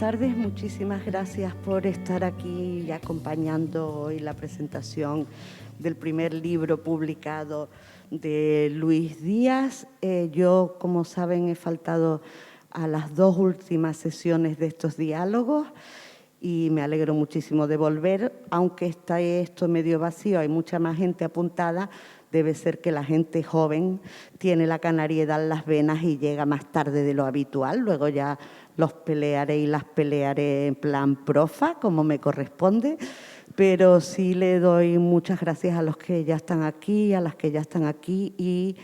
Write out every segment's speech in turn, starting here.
tardes, muchísimas gracias por estar aquí acompañando hoy la presentación del primer libro publicado de Luis Díaz. Yo, como saben, he faltado a las dos últimas sesiones de estos diálogos y me alegro muchísimo de volver, aunque está esto medio vacío, hay mucha más gente apuntada. Debe ser que la gente joven tiene la canariedad en las venas y llega más tarde de lo habitual. Luego ya los pelearé y las pelearé en plan profa, como me corresponde. Pero sí le doy muchas gracias a los que ya están aquí, a las que ya están aquí y,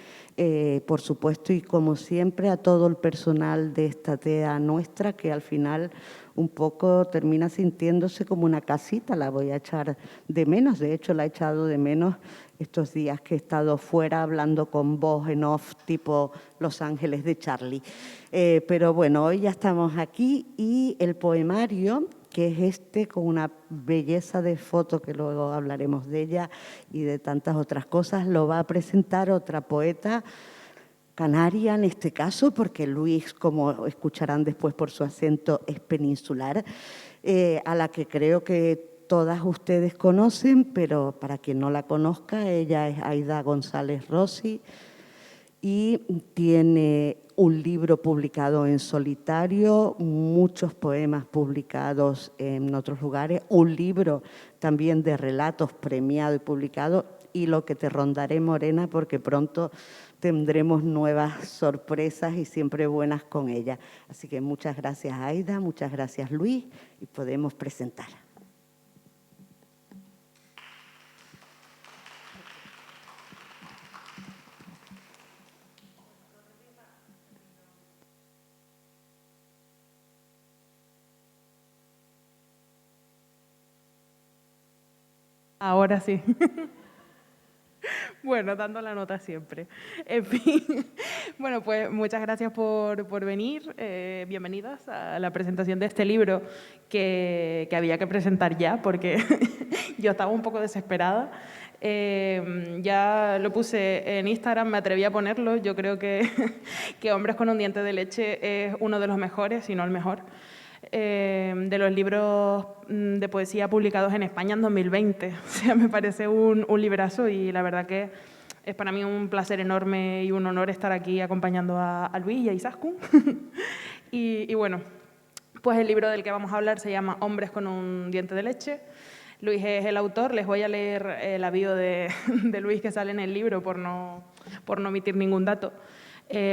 por supuesto, y como siempre, a todo el personal de esta TEA nuestra, que al final un poco termina sintiéndose como una casita. La voy a echar de menos, de hecho la he echado de menos estos días que he estado fuera hablando con voz en off tipo Los Ángeles de Charlie. Pero bueno, hoy ya estamos aquí y el poemario, que es este, con una belleza de foto, que luego hablaremos de ella y de tantas otras cosas, lo va a presentar otra poeta canaria en este caso, porque Luis, como escucharán después por su acento, es peninsular, a la que creo que todas ustedes conocen, pero para quien no la conozca, ella es Aida González Rossi y tiene un libro publicado en solitario, muchos poemas publicados en otros lugares, un libro también de relatos premiado y publicado, y lo que te rondaré, Morena, porque pronto tendremos nuevas sorpresas y siempre buenas con ella. Así que muchas gracias, Aida, muchas gracias, Luis, y podemos presentar. Ahora sí. Bueno, dando la nota siempre. En fin, bueno, pues muchas gracias por venir. Bienvenidas a la presentación de este libro que había que presentar ya, porque yo estaba un poco desesperada. Ya lo puse en Instagram, me atreví a ponerlo. Yo creo que Hombres con un diente de leche es uno de los mejores, si no el mejor, de los libros de poesía publicados en España en 2020. O sea, me parece un librazo y la verdad que es para mí un placer enorme y un honor estar aquí acompañando a Luis y a Izaskun. y bueno, pues el libro del que vamos a hablar se llama Hombres con un diente de leche. Luis es el autor. Les voy a leer la bio de Luis que sale en el libro por no omitir ningún dato.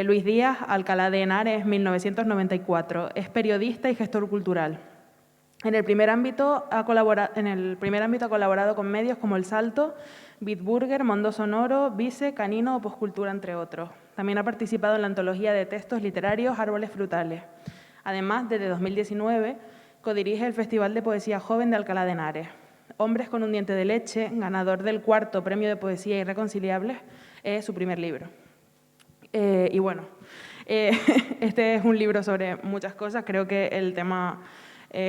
Luis Díaz, Alcalá de Henares, 1994. Es periodista y gestor cultural. En el primer ámbito ha colaborado con medios como El Salto, Bitburger, Mundo Sonoro, Vice, Canino o Postcultura, entre otros. También ha participado en la antología de textos literarios Árboles Frutales. Además, desde 2019, codirige el Festival de Poesía Joven de Alcalá de Henares. Hombres con un diente de leche, ganador del 4º Premio de Poesía Irreconciliables, es su primer libro. Y bueno, este es un libro sobre muchas cosas. Creo que el tema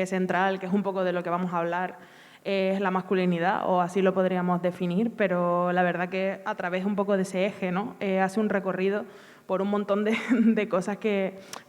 central, que es un poco de lo que vamos a hablar, es la masculinidad, o así lo podríamos definir, pero la verdad que a través un poco de ese eje, ¿no? Hace un recorrido por un montón de cosas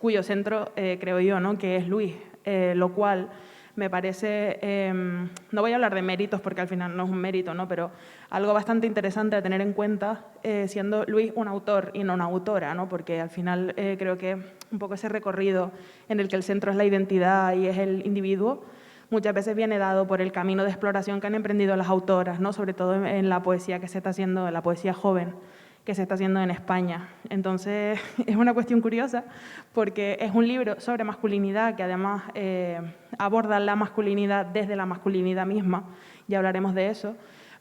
cuyo centro creo yo, ¿no? Que es Luis, lo cual me parece, no voy a hablar de méritos porque al final no es un mérito, ¿no? Pero algo bastante interesante a tener en cuenta, siendo Luis un autor y no una autora, ¿no? Porque al final creo que un poco ese recorrido en el que el centro es la identidad y es el individuo, muchas veces viene dado por el camino de exploración que han emprendido las autoras, ¿no? Sobre todo en la poesía que se está haciendo, en la poesía joven que se está haciendo en España. Entonces, es una cuestión curiosa porque es un libro sobre masculinidad que además aborda la masculinidad desde la masculinidad misma, ya hablaremos de eso,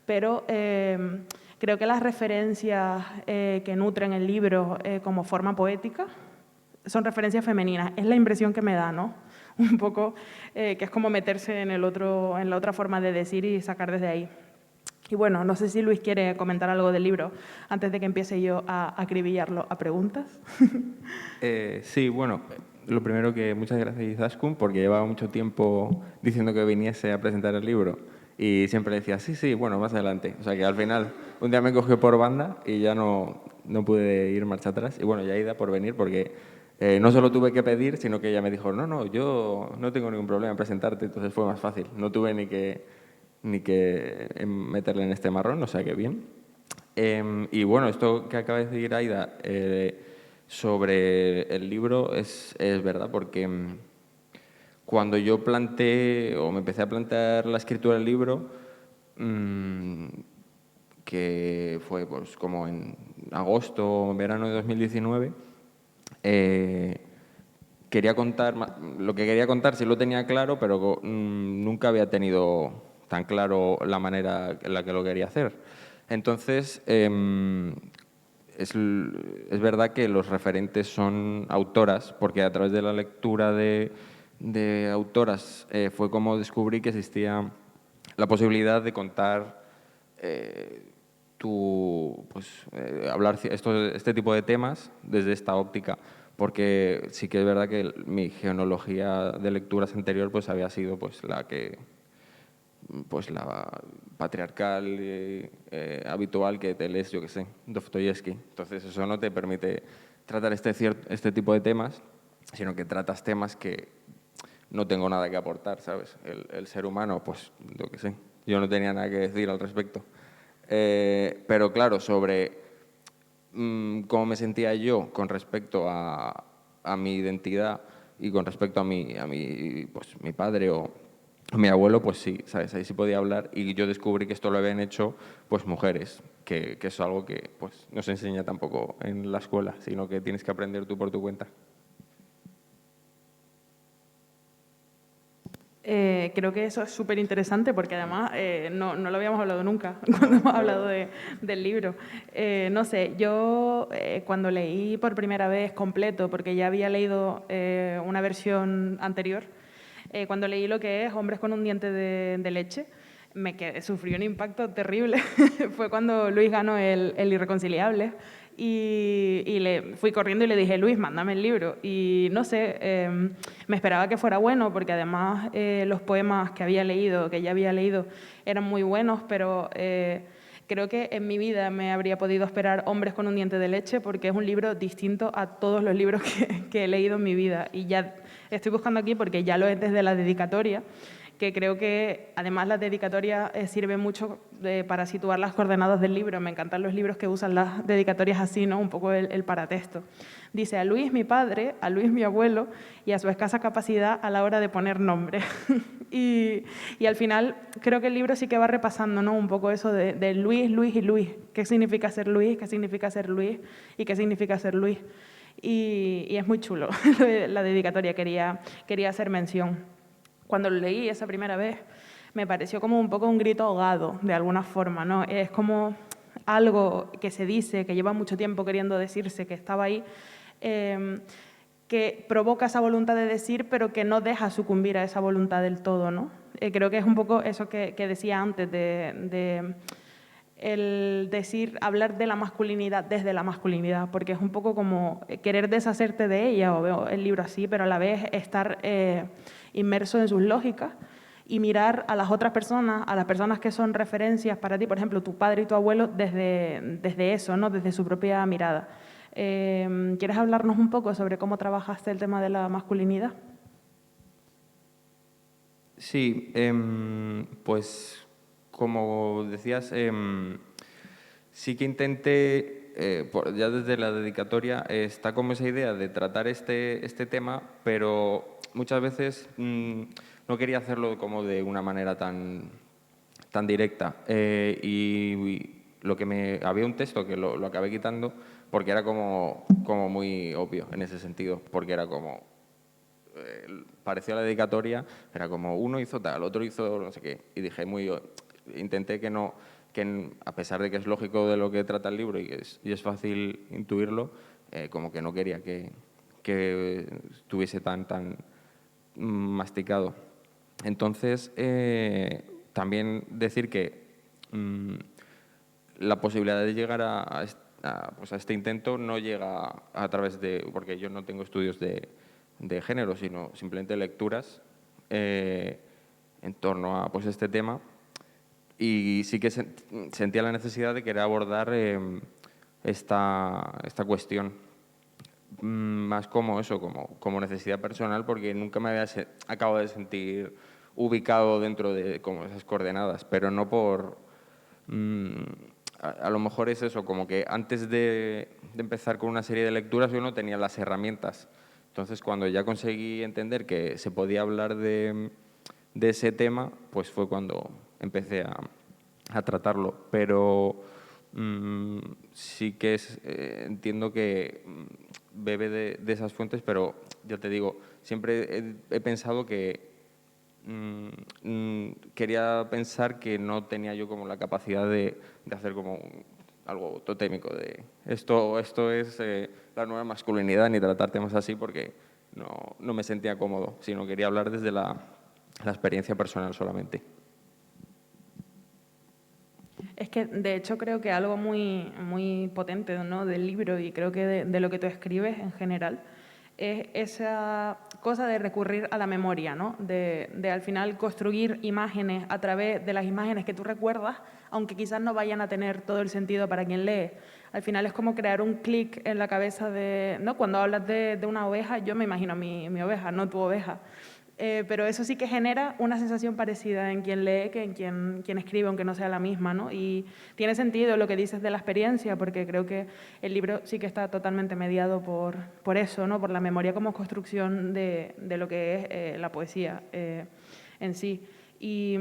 pero creo que las referencias que nutren el libro como forma poética son referencias femeninas. Es la impresión que me da, ¿no? Un poco que es como meterse en la otra forma de decir y sacar desde ahí. Y bueno, no sé si Luis quiere comentar algo del libro antes de que empiece yo a acribillarlo a preguntas. Sí, bueno, lo primero que muchas gracias Izaskun, porque llevaba mucho tiempo diciendo que viniese a presentar el libro y siempre decía, sí, bueno, más adelante. O sea que al final un día me cogió por banda y ya no pude ir marcha atrás. Y bueno, ya Ida por venir porque No se lo tuve que pedir, sino que ella me dijo, no, yo no tengo ningún problema en presentarte, entonces fue más fácil. No tuve ni que meterle en este marrón, o sea que bien. Y bueno, esto que acaba de decir Aida sobre el libro es verdad, porque cuando yo planteé o me empecé a plantear la escritura del libro, que fue pues, como en agosto o verano de 2019, quería contar, lo que quería contar sí lo tenía claro, pero nunca había tenido tan claro la manera en la que lo quería hacer. Entonces, es verdad que los referentes son autoras, porque a través de la lectura de autoras fue como descubrí que existía la posibilidad de contar hablar este tipo de temas desde esta óptica, porque sí que es verdad que mi genealogía de lecturas anterior pues había sido pues la patriarcal habitual que te lees, yo qué sé, Dostoyevsky. Entonces eso no te permite tratar este tipo de temas, sino que tratas temas que no tengo nada que aportar, ¿sabes? El ser humano, pues, yo qué sé, yo no tenía nada que decir al respecto. Pero claro, sobre cómo me sentía yo con respecto a mi identidad y con respecto a pues, mi padre o mi abuelo, pues sí, ¿sabes? Ahí sí podía hablar y yo descubrí que esto lo habían hecho pues mujeres, que es algo que pues, no se enseña tampoco en la escuela, sino que tienes que aprender tú por tu cuenta. Creo que eso es súper interesante porque además no lo habíamos hablado nunca cuando hemos hablado del libro. No sé, yo cuando leí por primera vez completo, porque ya había leído una versión anterior, cuando leí lo que es Hombres con un diente de leche, sufrí un impacto terrible. Fue cuando Luis ganó el Irreconciliable y le fui corriendo y le dije, Luis, mándame el libro. Y no sé, me esperaba que fuera bueno porque además los poemas que ya había leído, eran muy buenos, pero creo que en mi vida me habría podido esperar Hombres con un diente de leche porque es un libro distinto a todos los libros que he leído en mi vida. Y ya estoy buscando aquí porque ya lo es desde la dedicatoria, que creo que además la dedicatoria sirve mucho para situar las coordenadas del libro. Me encantan los libros que usan las dedicatorias así, ¿no? Un poco el paratexto. Dice, a Luis mi padre, a Luis mi abuelo y a su escasa capacidad a la hora de poner nombre. y al final creo que el libro sí que va repasando, ¿no? Un poco eso de Luis, Luis y Luis. ¿Qué significa ser Luis? ¿Qué significa ser Luis? ¿Y qué significa ser Luis? Y es muy chulo. La dedicatoria quería hacer mención. Cuando lo leí esa primera vez, me pareció como un poco un grito ahogado, de alguna forma, ¿no? Es como algo que se dice, que lleva mucho tiempo queriendo decirse, que estaba ahí, que provoca esa voluntad de decir, pero que no deja sucumbir a esa voluntad del todo, ¿no? Creo que es un poco eso que decía antes, de el decir, hablar de la masculinidad desde la masculinidad, porque es un poco como querer deshacerte de ella, o veo el libro así, pero a la vez estar inmerso en sus lógicas y mirar a las otras personas, a las personas que son referencias para ti, por ejemplo, tu padre y tu abuelo, desde eso, ¿no? Desde su propia mirada. ¿Quieres hablarnos un poco sobre cómo trabajaste el tema de la masculinidad? Sí, pues como decías, sí que intenté, ya desde la dedicatoria, está como esa idea de tratar este tema, pero muchas veces no quería hacerlo como de una manera tan directa. Y lo que había un texto que lo acabé quitando porque era como muy obvio en ese sentido, porque era como pareció la dedicatoria, era como uno hizo tal, otro hizo no sé qué, y dije intenté que no, a pesar de que es lógico de lo que trata el libro y es fácil intuirlo, como que no quería que estuviese tan masticado. Entonces, también decir que la posibilidad de llegar pues a este intento no llega a través de, porque yo no tengo estudios de género, sino simplemente lecturas en torno a pues, este tema. Y sí que sentía la necesidad de querer abordar esta cuestión. más como eso, como necesidad personal, porque nunca me había acabado de sentir ubicado dentro de como esas coordenadas, pero no por... a lo mejor es eso, como que antes de empezar con una serie de lecturas yo no tenía las herramientas. Entonces, cuando ya conseguí entender que se podía hablar de ese tema, pues fue cuando empecé a tratarlo. Pero sí que entiendo que bebe de esas fuentes, pero ya te digo, siempre he pensado que quería pensar que no tenía yo como la capacidad de hacer como algo totémico de esto es la nueva masculinidad, ni tratar temas así, porque no me sentía cómodo, sino quería hablar desde la experiencia personal solamente. Es que, de hecho, creo que algo muy, muy potente, ¿no?, del libro, y creo que de lo que tú escribes en general, es esa cosa de recurrir a la memoria, ¿no? De al final construir imágenes a través de las imágenes que tú recuerdas, aunque quizás no vayan a tener todo el sentido para quien lee. Al final es como crear un clic en la cabeza de, ¿no? Cuando hablas de una oveja, yo me imagino mi oveja, no tu oveja. Pero eso sí que genera una sensación parecida en quien lee que en quien escribe, aunque no sea la misma, ¿no? Y tiene sentido lo que dices de la experiencia, porque creo que el libro sí que está totalmente mediado por eso, ¿no? Por la memoria como construcción de lo que es la poesía en sí. Y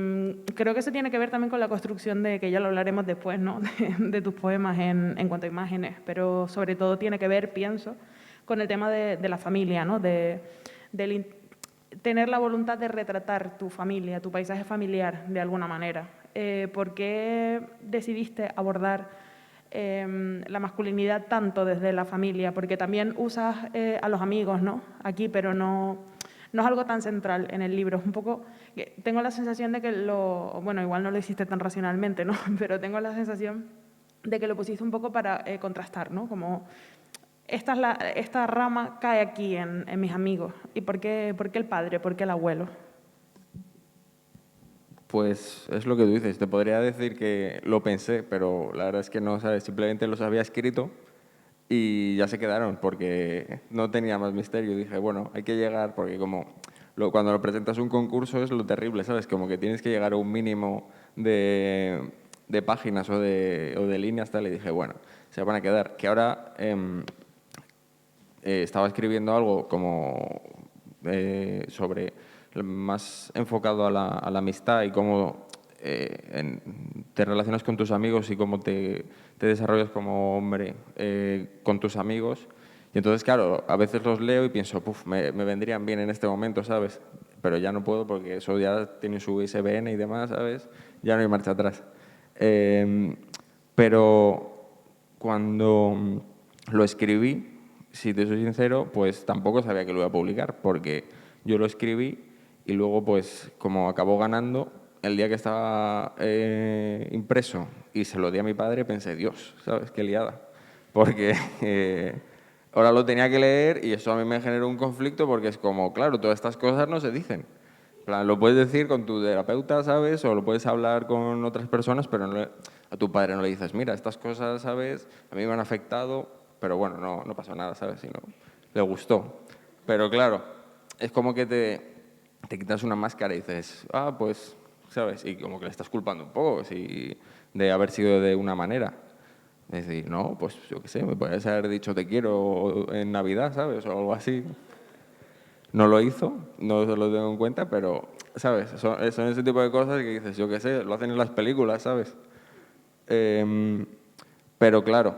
creo que eso tiene que ver también con la construcción de, que ya lo hablaremos después, ¿no? de tus poemas en cuanto a imágenes, pero sobre todo tiene que ver, pienso, con el tema de la familia, ¿no? Tener la voluntad de retratar tu familia, tu paisaje familiar de alguna manera. ¿Por qué decidiste abordar la masculinidad tanto desde la familia? Porque también usas a los amigos, ¿no? Aquí, pero no es algo tan central en el libro. Es un poco, tengo la sensación de que bueno, igual no lo hiciste tan racionalmente, ¿no? Pero tengo la sensación de que lo pusiste un poco para contrastar, ¿no? Como esta rama cae aquí en mis amigos. ¿Y por qué el padre? ¿Por qué el abuelo? Pues es lo que tú dices. Te podría decir que lo pensé, pero la verdad es que no, ¿sabes? Simplemente los había escrito y ya se quedaron porque no tenía más misterio. Dije, bueno, hay que llegar, porque como cuando lo presentas un concurso es lo terrible, ¿sabes? Como que tienes que llegar a un mínimo de páginas o de líneas, tal, y dije, bueno, se van a quedar. Que ahora estaba escribiendo algo como sobre más enfocado a la amistad y cómo te relacionas con tus amigos y cómo te desarrollas como hombre con tus amigos. Y entonces, claro, a veces los leo y pienso, puf, me vendrían bien en este momento, ¿sabes? Pero ya no puedo porque eso ya tiene su ISBN y demás, ¿sabes? Ya no hay marcha atrás. Pero cuando lo escribí, si te soy sincero, pues tampoco sabía que lo iba a publicar, porque yo lo escribí y luego, pues, como acabó ganando, el día que estaba impreso y se lo di a mi padre, pensé, Dios, ¿sabes? Qué liada. Porque ahora lo tenía que leer y eso a mí me generó un conflicto porque es como, claro, todas estas cosas no se dicen. En plan, lo puedes decir con tu terapeuta, ¿sabes? O lo puedes hablar con otras personas, pero a tu padre no le dices, mira, estas cosas, ¿sabes? A mí me han afectado, pero bueno, no pasó nada, ¿sabes? Sino, le gustó. Pero claro, es como que te quitas una máscara y dices, pues, ¿sabes? Y como que le estás culpando un poco de haber sido de una manera. Es decir, no, pues yo qué sé, me podrías haber dicho te quiero en Navidad, ¿sabes? O algo así. No lo hizo, no se lo tengo en cuenta, pero, ¿sabes? Son ese tipo de cosas que dices, yo qué sé, lo hacen en las películas, ¿sabes? Pero claro,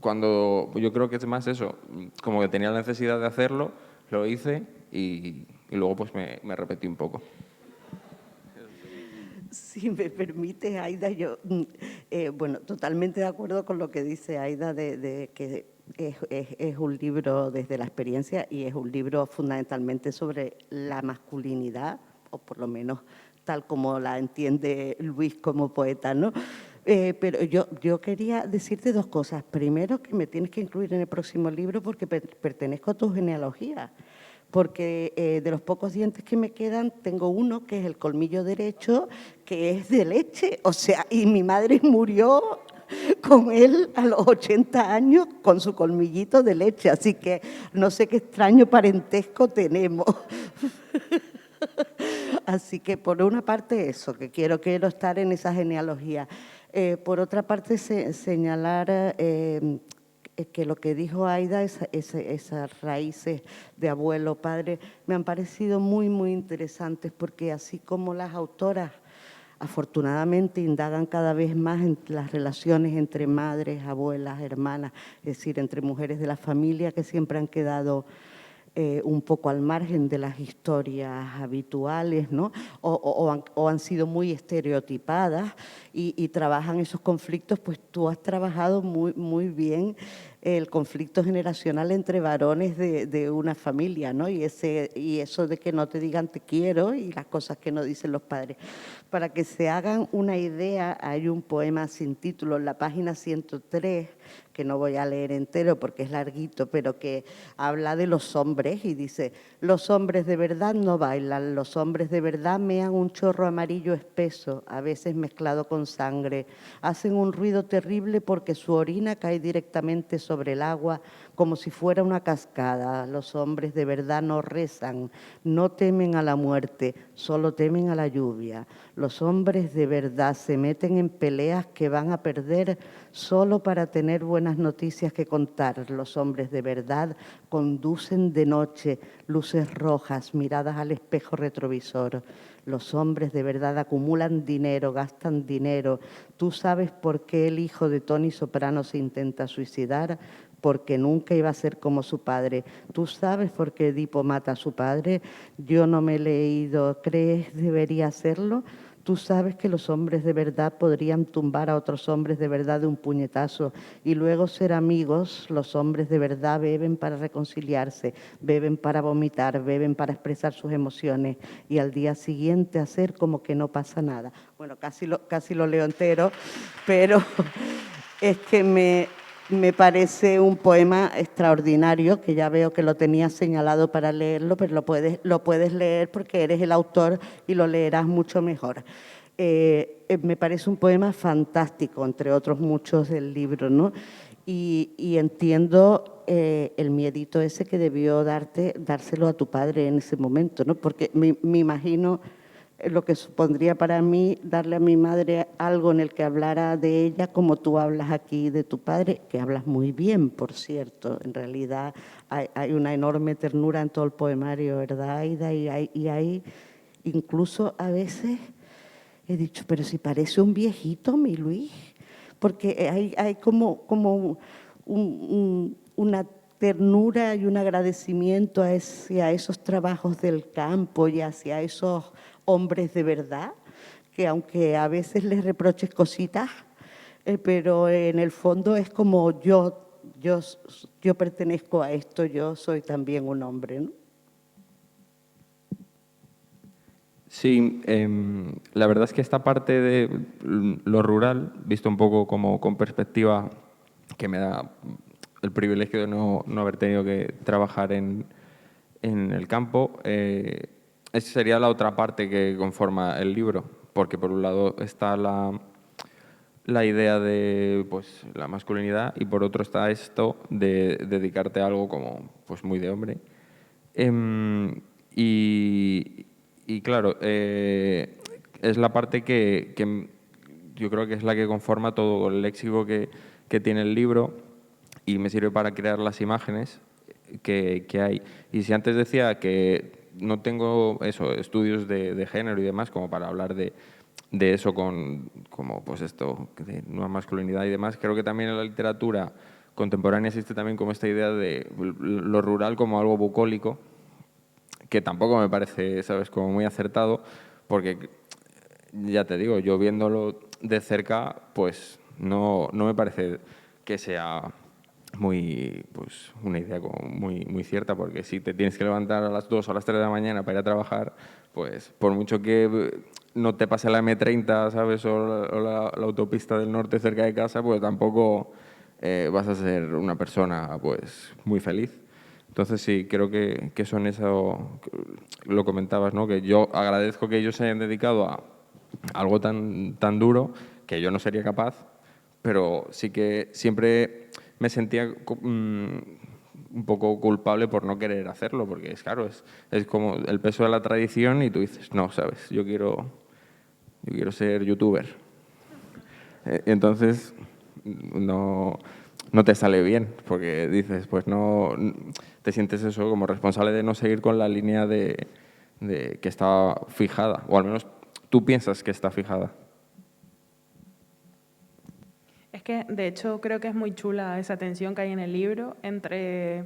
cuando yo creo que es más eso, como que tenía la necesidad de hacerlo, lo hice y luego pues me repetí un poco. Si me permite, Aida, yo, bueno, totalmente de acuerdo con lo que dice Aida de que es un libro desde la experiencia y es un libro fundamentalmente sobre la masculinidad, o por lo menos tal como la entiende Luis como poeta, ¿no? Pero yo quería decirte dos cosas. Primero, que me tienes que incluir en el próximo libro porque pertenezco a tu genealogía. Porque de los pocos dientes que me quedan, tengo uno que es el colmillo derecho, que es de leche. O sea, y mi madre murió con él a los 80 años con su colmillito de leche, así que no sé qué extraño parentesco tenemos. Así que por una parte eso, que quiero estar en esa genealogía. Por otra parte, señalar que lo que dijo Aida, esas raíces de abuelo, padre, me han parecido muy, muy interesantes, porque así como las autoras afortunadamente indagan cada vez más en las relaciones entre madres, abuelas, hermanas, es decir, entre mujeres de la familia, que siempre han quedado un poco al margen de las historias habituales, ¿no? O han sido muy estereotipadas y trabajan esos conflictos. Pues tú has trabajado muy, muy bien el conflicto generacional entre varones de una familia, ¿no? Y eso de que no te digan te quiero y las cosas que no dicen los padres. Para que se hagan una idea, hay un poema sin título en la página 103, que no voy a leer entero porque es larguito, pero que habla de los hombres y dice: los hombres de verdad no bailan, los hombres de verdad mean un chorro amarillo espeso, a veces mezclado con sangre. Hacen un ruido terrible porque su orina cae directamente sobre el agua como si fuera una cascada. Los hombres de verdad no rezan, no temen a la muerte, solo temen a la lluvia. Los hombres de verdad se meten en peleas que van a perder solo para tener buenas noticias que contar. Los hombres de verdad conducen de noche, luces rojas, miradas al espejo retrovisor. Los hombres de verdad acumulan dinero, gastan dinero. ¿Tú sabes por qué el hijo de Tony Soprano se intenta suicidar? Porque nunca iba a ser como su padre. ¿Tú sabes por qué Edipo mata a su padre? Yo no me he leído. ¿Crees debería hacerlo? Tú sabes que los hombres de verdad podrían tumbar a otros hombres de verdad de un puñetazo y luego ser amigos. Los hombres de verdad beben para reconciliarse, beben para vomitar, beben para expresar sus emociones y al día siguiente hacer como que no pasa nada. Bueno, casi lo leo entero, pero es que me parece un poema extraordinario, que ya veo que lo tenías señalado para leerlo, pero lo puedes leer porque eres el autor y lo leerás mucho mejor. Me parece un poema fantástico, entre otros muchos del libro, ¿no? Y entiendo el miedito ese que debió dárselo a tu padre en ese momento, ¿no? Porque me imagino lo que supondría para mí darle a mi madre algo en el que hablara de ella como tú hablas aquí de tu padre, que hablas muy bien, por cierto. En realidad hay una enorme ternura en todo el poemario, ¿verdad, Aida? Y hay incluso a veces he dicho, pero si parece un viejito, mi Luis, porque hay como una ternura y un agradecimiento hacia esos trabajos del campo y hacia esos hombres de verdad, que aunque a veces les reproches cositas, pero en el fondo es como yo pertenezco a esto, yo soy también un hombre, ¿no? Sí, la verdad es que esta parte de lo rural, visto un poco como con perspectiva, que me da el privilegio de no haber tenido que trabajar en el campo, esa sería la otra parte que conforma el libro, porque por un lado está la idea de pues, la masculinidad y por otro está esto de dedicarte a algo como pues, muy de hombre. Y claro, es la parte que yo creo que es la que conforma todo el léxico que tiene el libro y me sirve para crear las imágenes que hay. Y si antes decía que no tengo estudios de género y demás como para hablar de eso como pues esto, de nueva masculinidad y demás, creo que también en la literatura contemporánea existe también como esta idea de lo rural como algo bucólico, que tampoco me parece, ¿sabes?, como muy acertado, porque ya te digo, yo viéndolo de cerca, pues no me parece que sea muy, pues, una idea como muy cierta, porque si te tienes que levantar a las 2 o a las 3 de la mañana para ir a trabajar, pues por mucho que no te pase la M30, ¿sabes?, o la autopista del norte cerca de casa, pues tampoco vas a ser una persona pues muy feliz. Entonces sí, creo que son eso, lo comentabas, ¿no? Que yo agradezco que ellos se hayan dedicado a algo tan duro, que yo no sería capaz, pero sí que siempre me sentía un poco culpable por no querer hacerlo, porque es claro, es como el peso de la tradición y tú dices, no, ¿sabes? Yo quiero ser youtuber. Entonces, no te sale bien, porque dices, pues no, te sientes eso como responsable de no seguir con la línea de que está fijada, o al menos tú piensas que está fijada. Es que, de hecho, creo que es muy chula esa tensión que hay en el libro entre,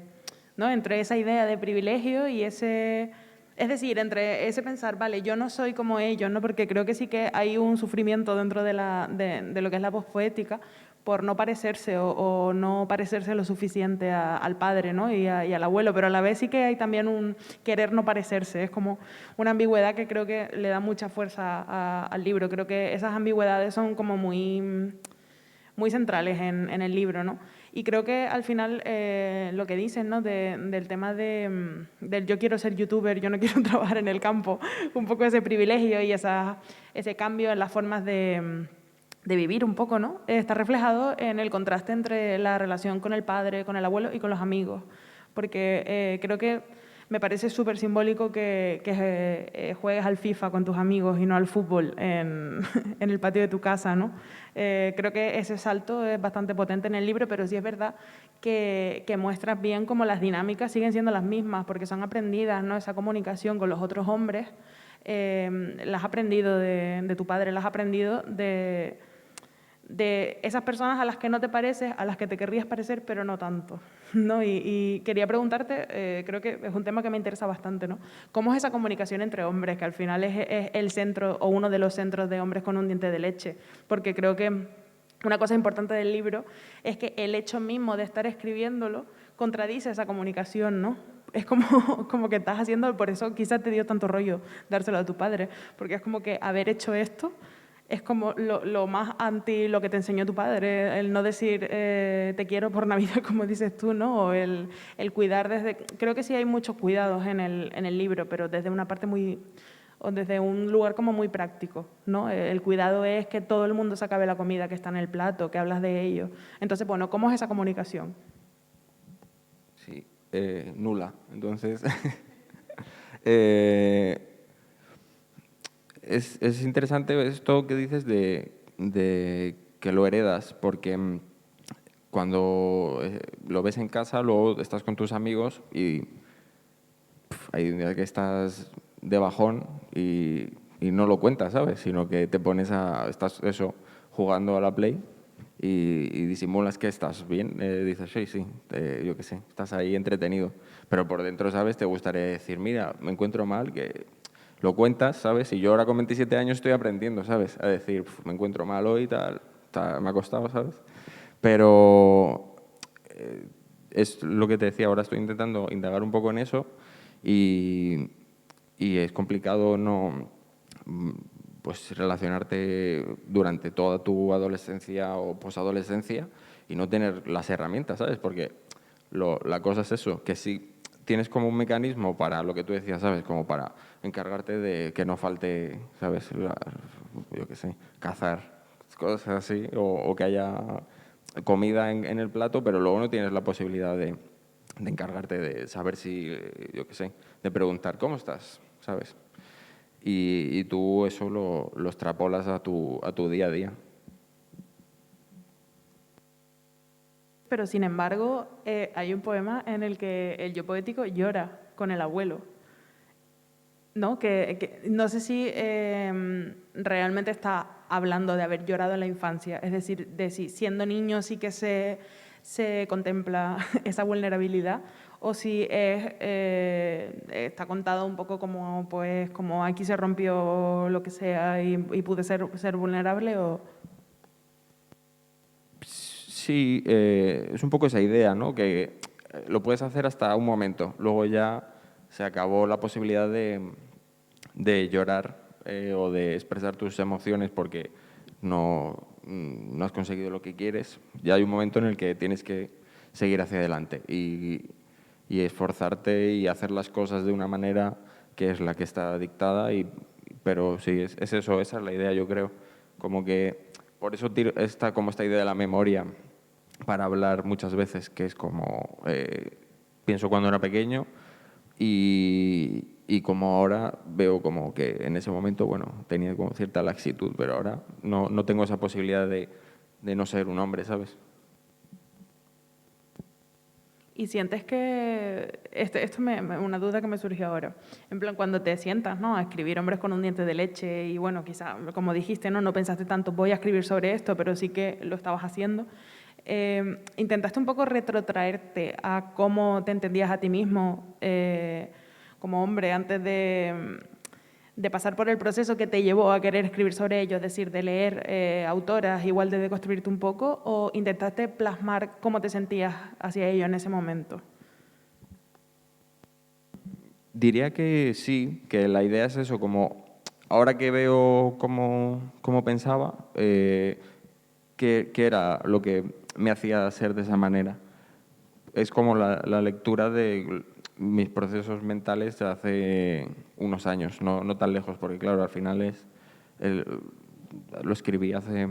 ¿no? Entre esa idea de privilegio y ese... Es decir, entre ese pensar, vale, yo no soy como ellos, ¿no? Porque creo que sí que hay un sufrimiento dentro de lo que es la voz poética por no parecerse o no parecerse lo suficiente al padre, ¿no? Y al abuelo, pero a la vez sí que hay también un querer no parecerse. Es como una ambigüedad que creo que le da mucha fuerza al libro. Creo que esas ambigüedades son como muy centrales en el libro, ¿no? Y creo que al final lo que dicen, ¿no? Del tema del yo quiero ser youtuber, yo no quiero trabajar en el campo, un poco ese privilegio y ese cambio en las formas de vivir un poco, ¿no? Está reflejado en el contraste entre la relación con el padre, con el abuelo y con los amigos, porque creo que me parece súper simbólico que juegues al FIFA con tus amigos y no al fútbol en el patio de tu casa, ¿no? Creo que ese salto es bastante potente en el libro, pero sí es verdad que muestras bien cómo las dinámicas siguen siendo las mismas, porque son aprendidas, ¿no? Esa comunicación con los otros hombres, las has aprendido de tu padre, las has aprendido de esas personas a las que no te pareces, a las que te querrías parecer, pero no tanto, ¿no? Y quería preguntarte, creo que es un tema que me interesa bastante, ¿no? ¿Cómo es esa comunicación entre hombres, que al final es el centro o uno de los centros de Hombres con un diente de leche? Porque creo que una cosa importante del libro es que el hecho mismo de estar escribiéndolo contradice esa comunicación, ¿no? Es como que estás haciendo, por eso quizás te dio tanto rollo dárselo a tu padre, porque es como que haber hecho esto es como lo más anti lo que te enseñó tu padre, el no decir te quiero por Navidad, como dices tú, ¿no? O el cuidar desde... Creo que sí hay muchos cuidados en el libro, pero desde una parte o desde un lugar como muy práctico, ¿no? El cuidado es que todo el mundo se acabe la comida que está en el plato, que hablas de ello. Entonces, bueno, ¿cómo es esa comunicación? Sí, nula. Entonces, es interesante esto que dices de que lo heredas, porque cuando lo ves en casa, luego estás con tus amigos y hay un día que estás de bajón y no lo cuentas, ¿sabes? Sino que te pones estás eso, jugando a la Play y disimulas que estás bien. Dices, sí, sí, yo qué sé, estás ahí entretenido. Pero por dentro, ¿sabes? Te gustaría decir, mira, me encuentro mal, que lo cuentas, ¿sabes? Y yo ahora con 27 años estoy aprendiendo, ¿sabes? A decir, me encuentro mal hoy, me ha costado, ¿sabes? Pero es lo que te decía, ahora estoy intentando indagar un poco en eso y, y es complicado no pues relacionarte durante toda tu adolescencia o posadolescencia y no tener las herramientas, ¿sabes? Porque la cosa es eso, que si tienes como un mecanismo para lo que tú decías, ¿sabes? Como para encargarte de que no falte, ¿sabes? Yo qué sé, cazar, cosas así, o que haya comida en el plato, pero luego no tienes la posibilidad de encargarte de saber si, yo qué sé, de preguntar, ¿cómo estás? ¿Sabes? Y tú eso lo extrapolas a tu día a día. Pero sin embargo, hay un poema en el que el yo poético llora con el abuelo, ¿no? Que no sé si realmente está hablando de haber llorado en la infancia, es decir, de si siendo niño sí que se contempla esa vulnerabilidad, o si está contado un poco como, pues, como aquí se rompió lo que sea y pude ser vulnerable, o... Sí, es un poco esa idea, ¿no? Que lo puedes hacer hasta un momento, luego ya se acabó la posibilidad de llorar o de expresar tus emociones porque no has conseguido lo que quieres. Ya hay un momento en el que tienes que seguir hacia adelante y esforzarte y hacer las cosas de una manera que es la que está dictada, pero sí, es eso, esa es la idea, yo creo. Como que por eso está como esta idea de la memoria para hablar muchas veces, que es como pienso cuando era pequeño y como ahora veo como que en ese momento, bueno, tenía como cierta laxitud, pero ahora no tengo esa posibilidad de no ser un hombre, ¿sabes? Y sientes que, una duda que me surgió ahora, en plan, cuando te sientas, ¿no?, a escribir Hombres con un diente de leche y bueno, quizá, como dijiste, no pensaste tanto, voy a escribir sobre esto, pero sí que lo estabas haciendo, intentaste un poco retrotraerte a cómo te entendías a ti mismo como hombre antes de pasar por el proceso que te llevó a querer escribir sobre ello, es decir, de leer autoras, igual de deconstruirte un poco, o intentaste plasmar cómo te sentías hacia ello en ese momento? Diría que sí, que la idea es eso, como ahora que veo cómo pensaba, qué era lo que me hacía ser de esa manera. Es como la lectura de mis procesos mentales de hace unos años, no tan lejos, porque claro, al final lo escribí hace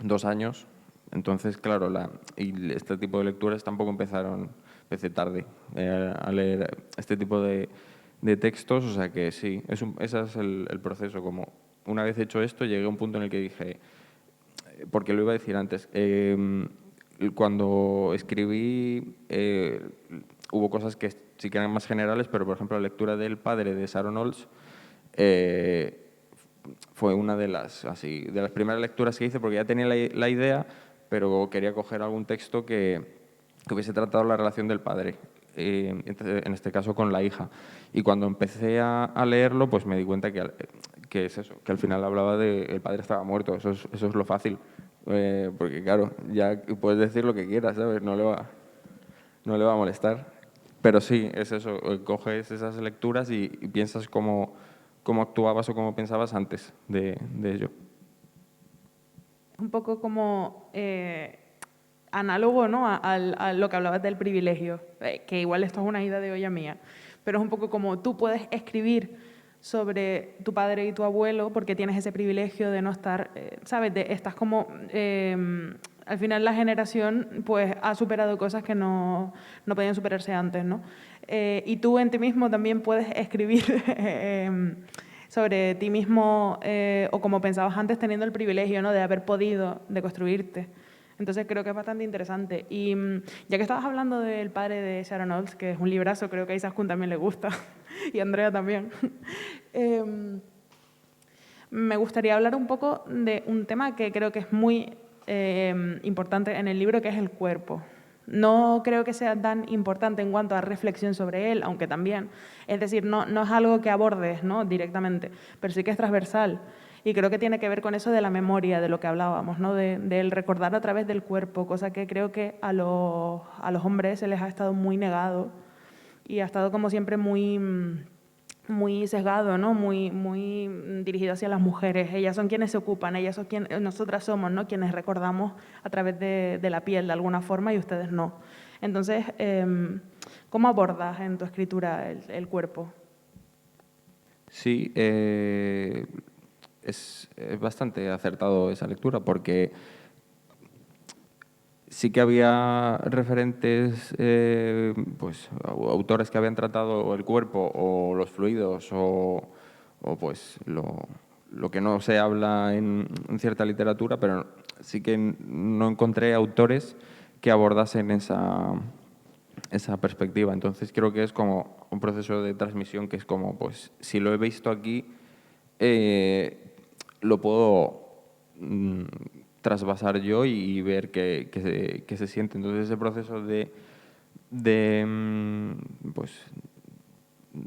2 años, entonces claro, y este tipo de lecturas tampoco empecé tarde a leer este tipo de textos, o sea que sí, ese es el proceso, como una vez hecho esto llegué a un punto en el que dije, porque lo iba a decir antes, cuando escribí hubo cosas que sí que eran más generales, pero por ejemplo la lectura del padre de Sharon Olds fue una de las primeras lecturas que hice porque ya tenía la idea, pero quería coger algún texto que hubiese tratado la relación del padre, en este caso con la hija. Y cuando empecé a leerlo, pues me di cuenta que es eso, que al final hablaba de el padre estaba muerto, eso es lo fácil. Porque claro, ya puedes decir lo que quieras, ¿sabes? No le va a molestar. Pero sí, es eso, coges esas lecturas y piensas cómo actuabas o cómo pensabas antes de ello. Un poco como análogo, ¿no?, a lo que hablabas del privilegio, que igual esto es una idea de olla mía, pero es un poco como tú puedes escribir sobre tu padre y tu abuelo porque tienes ese privilegio de no estar, ¿sabes? Estás como, al final la generación pues ha superado cosas que no podían superarse antes, ¿no? Y tú en ti mismo también puedes escribir sobre ti mismo o como pensabas antes teniendo el privilegio, ¿no?, de haber podido deconstruirte. Entonces creo que es bastante interesante. Y ya que estabas hablando del padre de Sharon Olds, que es un librazo, creo que a Isaskun también le gusta, y a Andrea también, me gustaría hablar un poco de un tema que creo que es muy importante en el libro, que es el cuerpo. No creo que sea tan importante en cuanto a reflexión sobre él, aunque también. Es decir, no es algo que abordes, ¿no?, directamente, pero sí que es transversal. Y creo que tiene que ver con eso de la memoria, de lo que hablábamos, ¿no?, del recordar a través del cuerpo, cosa que creo que a los hombres se les ha estado muy negado y ha estado como siempre muy sesgado, ¿no?, muy dirigido hacia las mujeres. Ellas son quienes se ocupan, ellas son nosotras somos, ¿no?, quienes recordamos a través de la piel de alguna forma y ustedes no. Entonces, ¿cómo abordas en tu escritura el cuerpo? Sí, es bastante acertado esa lectura porque sí que había referentes, pues autores que habían tratado el cuerpo o los fluidos o pues lo que no se habla en cierta literatura, pero sí que no encontré autores que abordasen esa perspectiva. Entonces creo que es como un proceso de transmisión que es como, pues si lo he visto aquí, lo puedo trasvasar yo y ver qué se siente. Entonces ese proceso pues,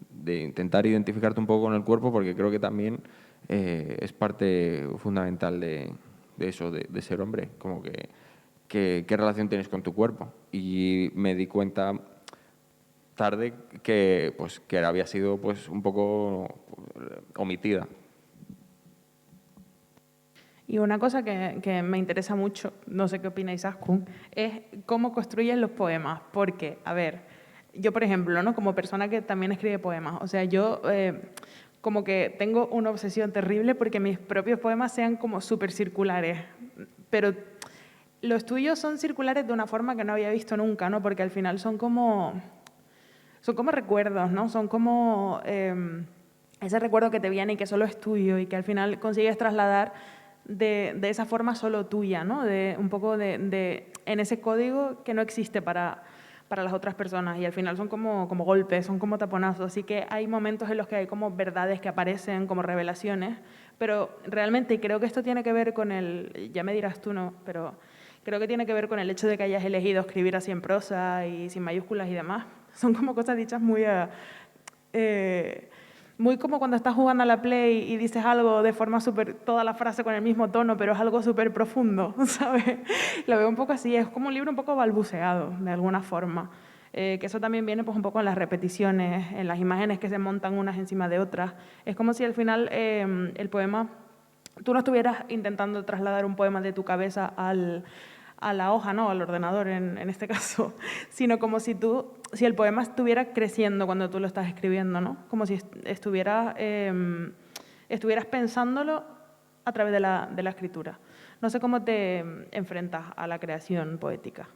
de intentar identificarte un poco con el cuerpo, porque creo que también es parte fundamental de eso, de ser hombre, como que qué relación tienes con tu cuerpo. Y me di cuenta tarde que había sido pues un poco omitida. Y una cosa que me interesa mucho, no sé qué opina Isaskun, es cómo construyes los poemas. Porque, a ver, yo, por ejemplo, ¿no?, como persona que también escribe poemas, o sea, yo como que tengo una obsesión terrible porque mis propios poemas sean como súper circulares. pero los tuyos son circulares de una forma que no había visto nunca, ¿no? Porque al final son como recuerdos, ¿no? Son como ese recuerdo que te viene y que solo es tuyo y que al final consigues trasladar de esa forma solo tuya, ¿no? De un poco en ese código que no existe para las otras personas y al final son como golpes, son como taponazos. Así que hay momentos en los que hay como verdades que aparecen, como revelaciones, pero realmente creo que esto tiene que ver con ya me dirás tú, ¿no? Pero creo que tiene que ver con el hecho de que hayas elegido escribir así en prosa y sin mayúsculas y demás. Son como cosas dichas muy como cuando estás jugando a la Play y dices algo de forma toda la frase con el mismo tono, pero es algo súper profundo, ¿sabes? Lo veo un poco así, es como un libro un poco balbuceado, de alguna forma. Que eso también viene pues un poco en las repeticiones, en las imágenes que se montan unas encima de otras. Es como si al final el poema, tú no estuvieras intentando trasladar un poema de tu cabeza a la hoja, ¿no? Al ordenador en este caso, sino como si el poema estuviera creciendo cuando tú lo estás escribiendo, ¿no? Como si estuvieras pensándolo a través de la escritura. No sé cómo te enfrentas a la creación poética.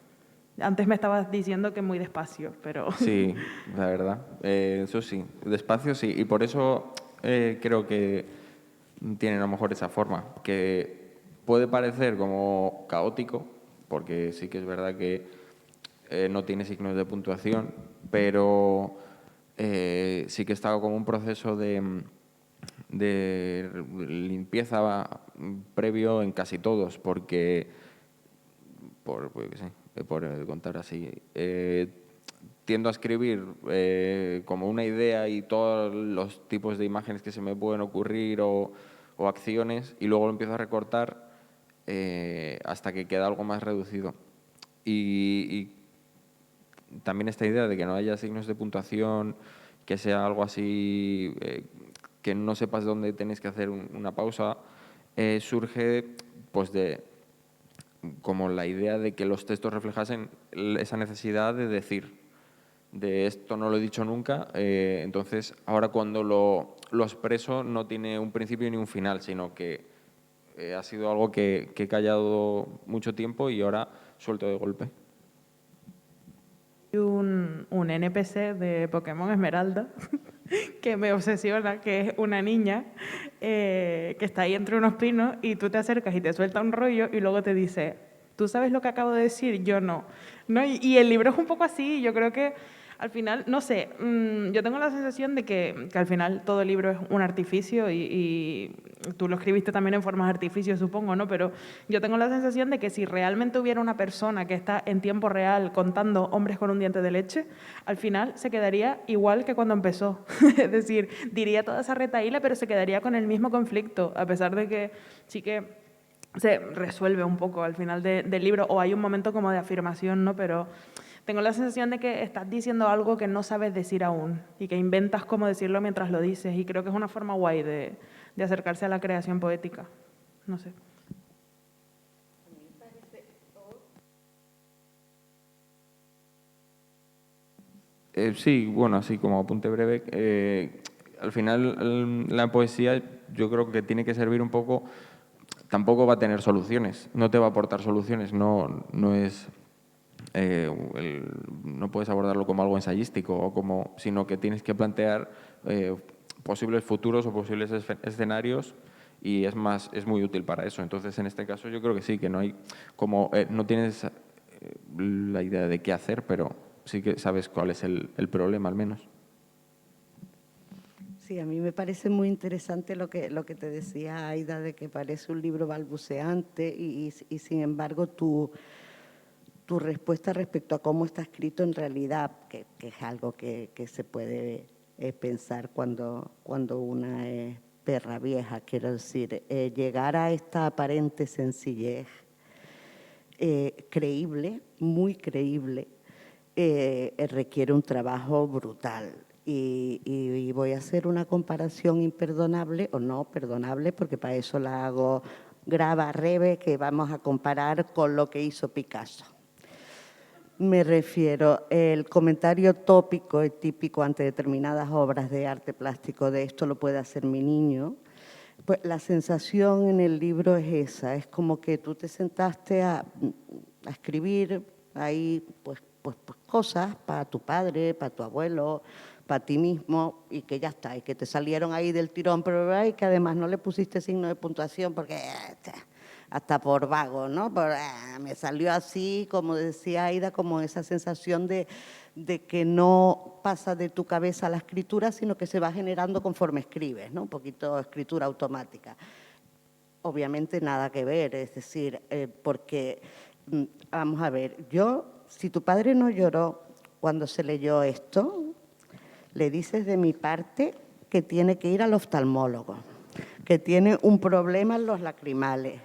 Antes me estabas diciendo que muy despacio, pero... Sí, la verdad. Eso sí, despacio sí. Y por eso creo que tienen a lo mejor esa forma, que puede parecer como caótico, porque sí que es verdad que no tiene signos de puntuación, pero sí que está como un proceso de limpieza previo en casi todos, porque, por contar así, tiendo a escribir como una idea y todos los tipos de imágenes que se me pueden ocurrir o acciones, y luego lo empiezo a recortar hasta que queda algo más reducido. Y también esta idea de que no haya signos de puntuación, que sea algo así, que no sepas dónde tienes que hacer una pausa, surge pues de como la idea de que los textos reflejasen esa necesidad de decir, de esto no lo he dicho nunca, entonces ahora cuando lo expreso no tiene un principio ni un final, sino que ha sido algo que he callado mucho tiempo y ahora suelto de golpe. Un NPC de Pokémon Esmeralda que me obsesiona, que es una niña que está ahí entre unos pinos y tú te acercas y te suelta un rollo y luego te dice, ¿tú sabes lo que acabo de decir? Yo no. ¿No? Y el libro es un poco así, yo creo que al final, no sé, yo tengo la sensación de que al final todo libro es un artificio y tú lo escribiste también en formas de artificio, supongo, ¿no? Pero yo tengo la sensación de que si realmente hubiera una persona que está en tiempo real contando hombres con un diente de leche, al final se quedaría igual que cuando empezó. Es decir, diría toda esa retahíla, pero se quedaría con el mismo conflicto, a pesar de que sí que se resuelve un poco al final del libro, o hay un momento como de afirmación, ¿no? Pero tengo la sensación de que estás diciendo algo que no sabes decir aún y que inventas cómo decirlo mientras lo dices, y creo que es una forma guay de acercarse a la creación poética. No sé. Sí, bueno, así como apunte breve, al final la poesía yo creo que tiene que servir un poco, tampoco va a tener soluciones, no te va a aportar soluciones, no es, no puedes abordarlo como algo ensayístico, sino que tienes que plantear posibles futuros o posibles escenarios, y es muy útil para eso. Entonces, en este caso yo creo que sí, que no hay no tienes la idea de qué hacer, pero sí que sabes cuál es el problema al menos. Sí, a mí me parece muy interesante lo que te decía Aida, de que parece un libro balbuceante y sin embargo tu respuesta respecto a cómo está escrito en realidad, que es algo que se puede pensar cuando una es perra vieja, quiero decir, llegar a esta aparente sencillez creíble, muy creíble, requiere un trabajo brutal. Y voy a hacer una comparación imperdonable o no perdonable, porque para eso la hago graba Rebe, que vamos a comparar con lo que hizo Picasso. Me refiero, el comentario tópico y típico ante determinadas obras de arte plástico de esto lo puede hacer mi niño, Pues la sensación en el libro es esa, es como que tú te sentaste a escribir ahí pues cosas para tu padre, para tu abuelo, para ti mismo, y que ya está, y que te salieron ahí del tirón, pero y que además no le pusiste signo de puntuación porque hasta por vago, ¿no? Me salió así, como decía Aida, como esa sensación de que no pasa de tu cabeza a la escritura, sino que se va generando conforme escribes, ¿no? Un poquito de escritura automática. Obviamente nada que ver, es decir, porque, vamos a ver, si tu padre no lloró cuando se leyó esto, le dices de mi parte que tiene que ir al oftalmólogo, que tiene un problema en los lacrimales.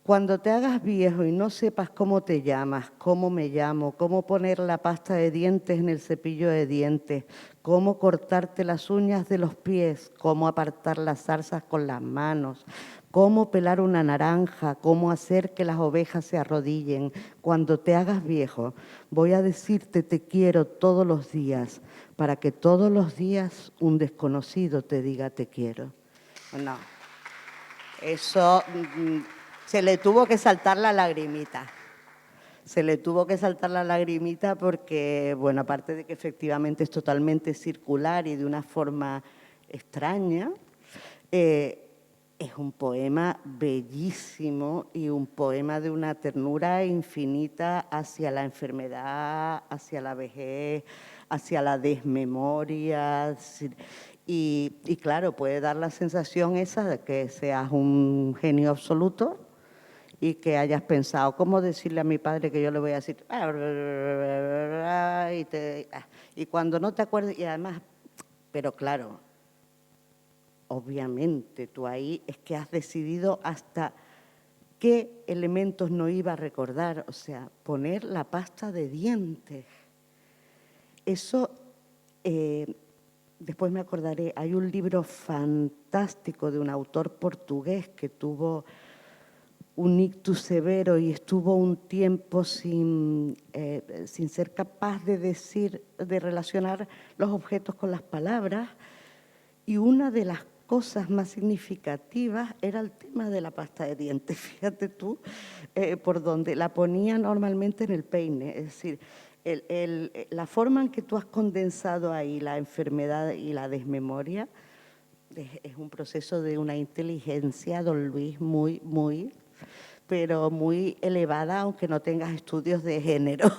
Cuando te hagas viejo y no sepas cómo te llamas, cómo me llamo, cómo poner la pasta de dientes en el cepillo de dientes, cómo cortarte las uñas de los pies, cómo apartar las zarzas con las manos, cómo pelar una naranja, cómo hacer que las ovejas se arrodillen. Cuando te hagas viejo, voy a decirte te quiero todos los días, para que todos los días un desconocido te diga te quiero. No, eso se le tuvo que saltar la lagrimita. Se le tuvo que saltar la lagrimita porque, bueno, aparte de que efectivamente es totalmente circular y de una forma extraña, es un poema bellísimo y un poema de una ternura infinita hacia la enfermedad, hacia la vejez, hacia la desmemoria. Y claro, puede dar la sensación esa de que seas un genio absoluto y que hayas pensado, ¿cómo decirle a mi padre que yo le voy a decir? Y cuando no te acuerdes, y además, pero claro, obviamente tú ahí es que has decidido hasta qué elementos no iba a recordar, o sea, poner la pasta de dientes. Eso, después me acordaré, hay un libro fantástico de un autor portugués que tuvo un ictus severo y estuvo un tiempo sin ser capaz de decir, de relacionar los objetos con las palabras, y una de las cosas más significativas era el tema de la pasta de dientes. Fíjate tú, por donde la ponía normalmente en el peine, es decir, la forma en que tú has condensado ahí la enfermedad y la desmemoria es un proceso de una inteligencia, don Luis, pero muy elevada, aunque no tengas estudios de género.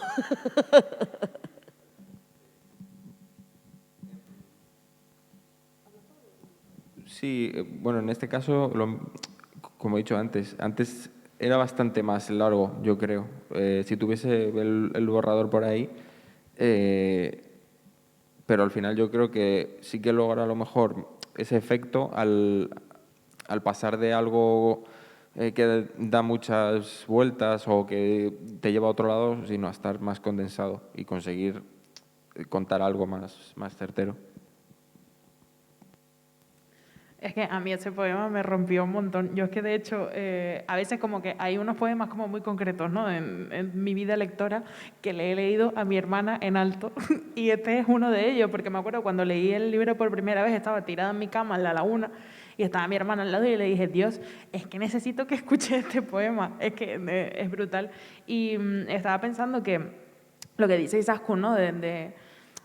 Sí, bueno, en este caso, como he dicho antes era bastante más largo, yo creo. Si tuviese el borrador por ahí, pero al final yo creo que sí que logra a lo mejor ese efecto al pasar de algo que da muchas vueltas o que te lleva a otro lado, sino a estar más condensado y conseguir contar algo más certero. Es que a mí ese poema me rompió un montón. Yo es que, de hecho, a veces como que hay unos poemas como muy concretos, ¿no? En mi vida lectora que le he leído a mi hermana en alto y este es uno de ellos, porque me acuerdo cuando leí el libro por primera vez, estaba tirada en mi cama en la laguna y estaba mi hermana al lado y le dije, Dios, es que necesito que escuche este poema, es que es brutal. Y estaba pensando que lo que dice Izaskun, ¿no? De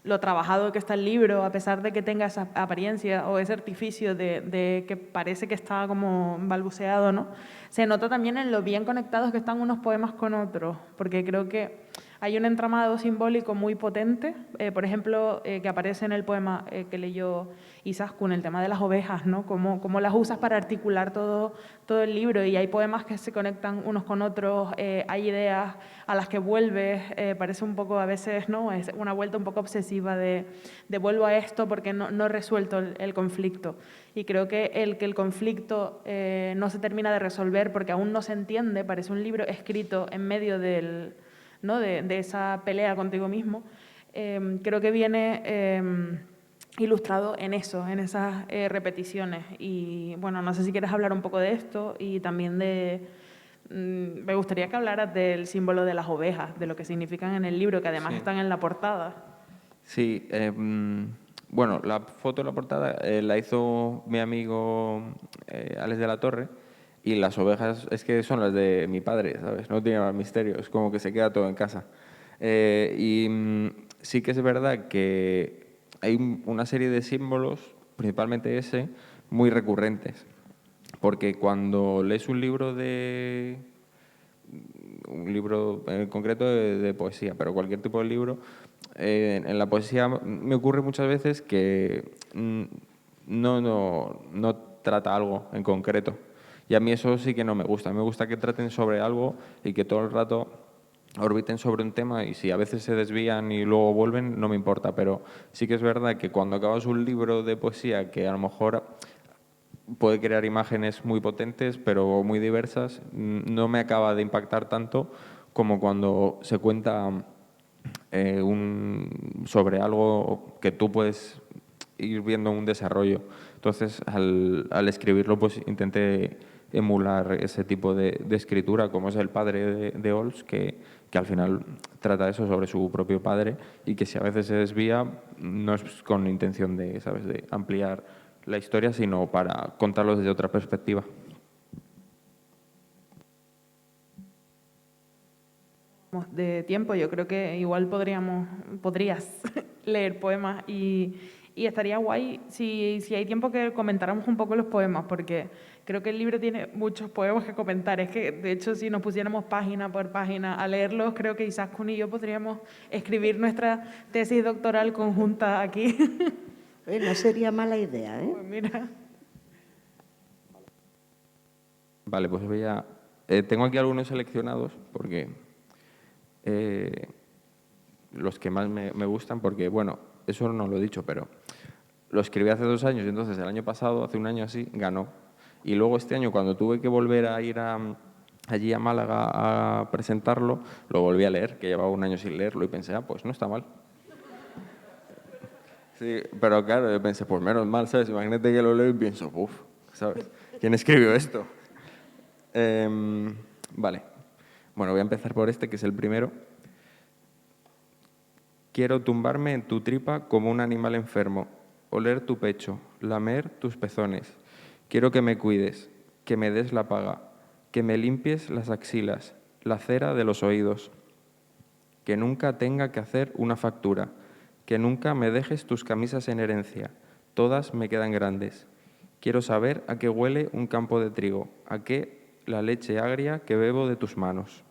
lo trabajado que está el libro, a pesar de que tenga esa apariencia o ese artificio de que parece que está como balbuceado, ¿no? Se nota también en lo bien conectados que están unos poemas con otros, porque creo que hay un entramado simbólico muy potente, por ejemplo, que aparece en el poema que leyó Izaskun, el tema de las ovejas, ¿no? Cómo las usas para articular todo el libro, y hay poemas que se conectan unos con otros, hay ideas a las que vuelves, parece un poco a veces, ¿no? Es una vuelta un poco obsesiva de vuelvo a esto porque no he resuelto el conflicto. Y creo que el conflicto no se termina de resolver porque aún no se entiende, parece un libro escrito en medio ¿no? de esa pelea contigo mismo, creo que viene ilustrado en eso, en esas repeticiones. Y bueno, no sé si quieres hablar un poco de esto y también me gustaría que hablaras del símbolo de las ovejas, de lo que significan en el libro, que además Sí. están en la portada. Sí, Bueno, la foto de la portada la hizo mi amigo Alex de la Torre, y las ovejas es que son las de mi padre, ¿sabes? No tiene más misterio, es como que se queda todo en casa. Sí que es verdad que hay una serie de símbolos, principalmente ese, muy recurrentes. Porque cuando lees un libro en concreto de poesía, pero cualquier tipo de libro, en la poesía me ocurre muchas veces que no trata algo en concreto. Y a mí eso sí que no me gusta. Me gusta que traten sobre algo y que todo el rato orbiten sobre un tema, y si a veces se desvían y luego vuelven, no me importa. Pero sí que es verdad que cuando acabas un libro de poesía que a lo mejor puede crear imágenes muy potentes, pero muy diversas, no me acaba de impactar tanto como cuando se cuenta sobre algo que tú puedes ir viendo un desarrollo. Entonces, al escribirlo, pues intenté emular ese tipo de escritura, como es el padre de Ols, que al final trata eso sobre su propio padre, y que si a veces se desvía, no es con intención de, ¿sabes?, de ampliar la historia, sino para contarlo desde otra perspectiva. De tiempo, yo creo que igual podrías leer poemas y estaría guay si hay tiempo que comentáramos un poco los poemas, porque creo que el libro tiene muchos poemas que comentar. Es que, de hecho, si nos pusiéramos página por página a leerlos, creo que Izaskun y yo podríamos escribir nuestra tesis doctoral conjunta aquí. No sería mala idea, ¿eh? Pues mira. Vale, pues tengo aquí algunos seleccionados, porque los que más me gustan, porque, bueno, eso no lo he dicho, pero lo escribí hace 2 años, y entonces el año pasado, hace un año así, ganó. Y luego este año, cuando tuve que volver a ir allí a Málaga a presentarlo, lo volví a leer, que llevaba un año sin leerlo, y pensé, pues no está mal. Sí, pero claro, yo pensé, pues menos mal, ¿sabes? Imagínate que lo leo y pienso, ¿sabes? ¿Quién escribió esto? Vale. Bueno, voy a empezar por este, que es el primero. Quiero tumbarme en tu tripa como un animal enfermo, oler tu pecho, lamer tus pezones. Quiero que me cuides, que me des la paga, que me limpies las axilas, la cera de los oídos, que nunca tenga que hacer una factura, que nunca me dejes tus camisas en herencia, todas me quedan grandes. Quiero saber a qué huele un campo de trigo, a qué la leche agria que bebo de tus manos.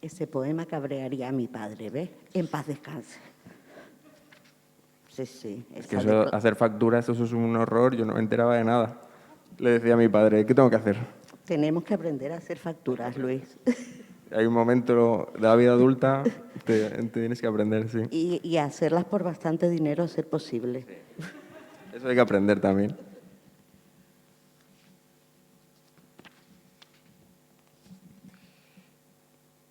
Ese poema cabrearía a mi padre, ¿ves? En paz descanse. Sí, sí. Es que eso, hacer facturas, eso es un horror, yo no me enteraba de nada. Le decía a mi padre, ¿qué tengo que hacer? Tenemos que aprender a hacer facturas, Luis. Hay un momento de la vida adulta, te tienes que aprender, sí. Y hacerlas por bastante dinero a ser posible. Eso hay que aprender también.